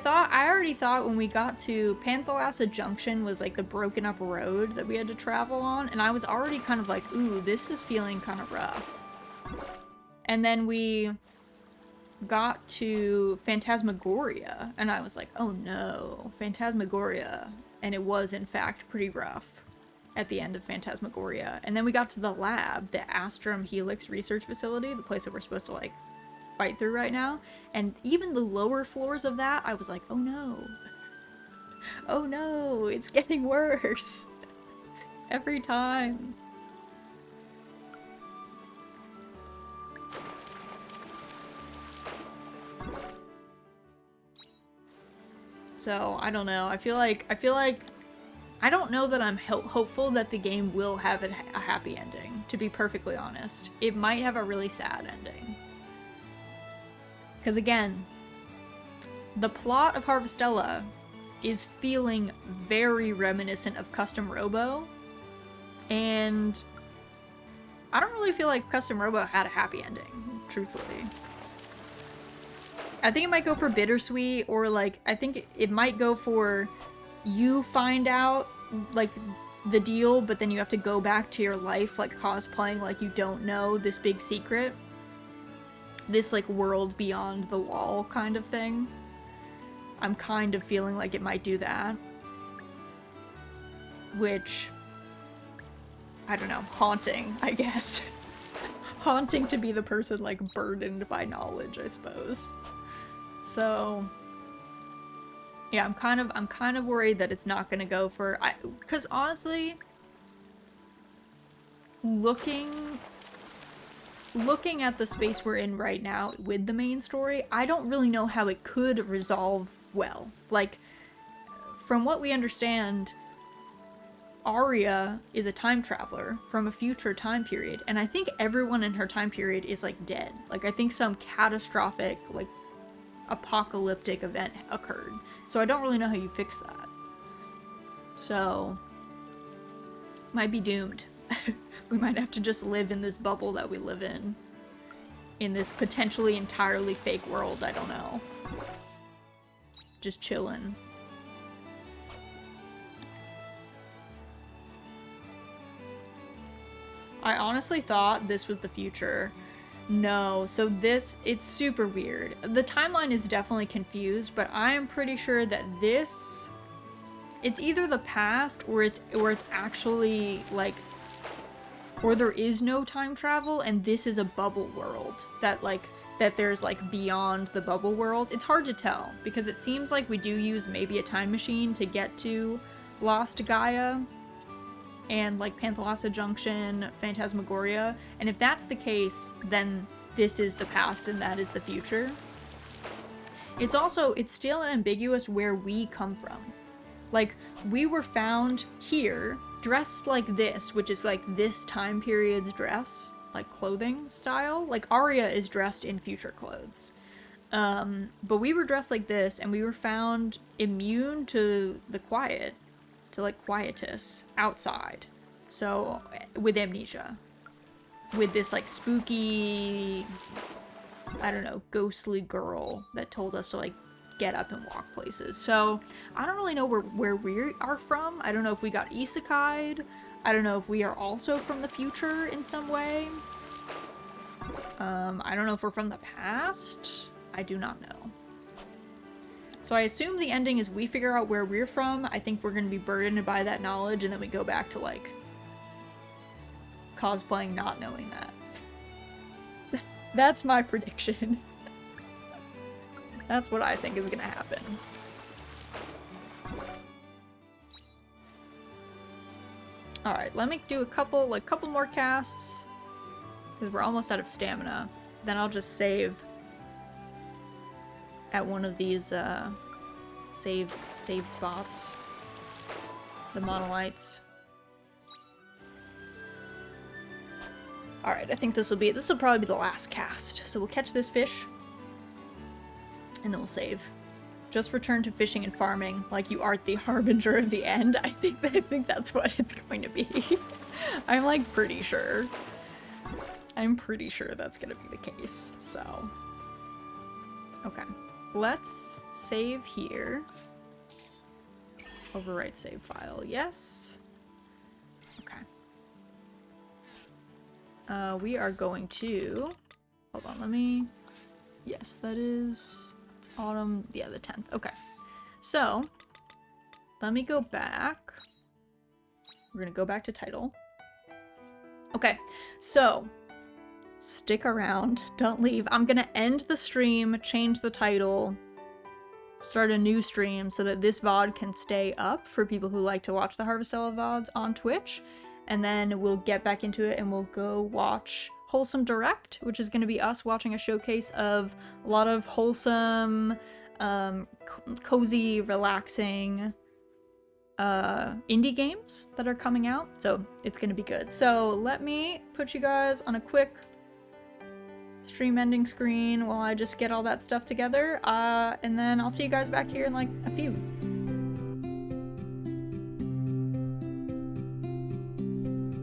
already thought when we got to Panthalassa Junction was like the broken up road that we had to travel on, and I was already kind of like, ooh, this is feeling kind of rough. And then we got to Phantasmagoria, and I was like, oh no, Phantasmagoria. And it was, in fact, pretty rough at the end of Phantasmagoria. And then we got to the lab, the Astrum Helix Research Facility, the place that we're supposed to, like, fight through right now. And even the lower floors of that, I was like, oh no. Oh no, it's getting worse. Every time. So, I don't know. I feel like I don't know that I'm hopeful that the game will have a happy ending, to be perfectly honest. It might have a really sad ending. Because again, the plot of Harvestella is feeling very reminiscent of Custom Robo, and I don't really feel like Custom Robo had a happy ending, truthfully. I think it might go for bittersweet, or like, I think it might go for you find out, like, the deal, but then you have to go back to your life, like, cosplaying like you don't know this big secret. This, like, world beyond the wall kind of thing. I'm kind of feeling like it might do that. Which, I don't know, haunting, I guess. Haunting to be the person, like, burdened by knowledge, I suppose. So, yeah, I'm kind of worried that it's not gonna go for, because honestly, looking at the space we're in right now with the main story, I don't really know how it could resolve well. Like, from what we understand, Arya is a time traveler from a future time period, and I think everyone in her time period is, like, dead. Like, I think some catastrophic, like, apocalyptic event occurred. So I don't really know how you fix that. So, might be doomed. We might have to just live in this bubble that we live in this potentially entirely fake world, I don't know. Just chillin'. I honestly thought this was the future. No, so it's super weird. The timeline is definitely confused, but I am pretty sure that it's either the past or it's actually, like, or there is no time travel and this is a bubble world that there's, like, beyond the bubble world. It's hard to tell because it seems like we do use maybe a time machine to get to Lost Gaia and, like, Panthalassa Junction, Phantasmagoria, and if that's the case, then this is the past and that is the future. It's still ambiguous where we come from. Like, we were found here, dressed like this, which is like this time period's dress, like clothing style. Like Arya is dressed in future clothes. But we were dressed like this, and we were found immune to the quiet, to like quietus outside. So with amnesia, with this like spooky, I don't know, ghostly girl that told us to like get up and walk places. So I don't really know where we are from. I don't know if we got isekai'd. I don't know if we are also from the future in some way. I don't know if we're from the past. I do not know. So I assume the ending is we figure out where we're from. I think we're going to be burdened by that knowledge, and then we go back to like cosplaying not knowing that. That's my prediction. That's what I think is gonna happen. Alright, let me do a couple more casts. Because we're almost out of stamina. Then I'll just save at one of these save spots. The monolites. Alright, I think this will probably be the last cast. So we'll catch this fish. And then we'll save. Just return to fishing and farming like you are the harbinger of the end. I think that's what it's going to be. I'm like pretty sure. I'm pretty sure that's gonna be the case, so. Okay. Let's save here. Overwrite save file, yes. Okay. We are going to, hold on, let me, yes, that is, it's autumn, yeah, the 10th, okay. So, let me go back. We're gonna go back to title. Okay, so, stick around, don't leave. I'm gonna end the stream, change the title, start a new stream so that this VOD can stay up for people who like to watch the Harvestella VODs on Twitch. And then we'll get back into it and we'll go watch Wholesome Direct, which is going to be us watching a showcase of a lot of wholesome, cozy, relaxing indie games that are coming out. So it's going to be good. So let me put you guys on a quick stream ending screen while I just get all that stuff together. And then I'll see you guys back here in like a few.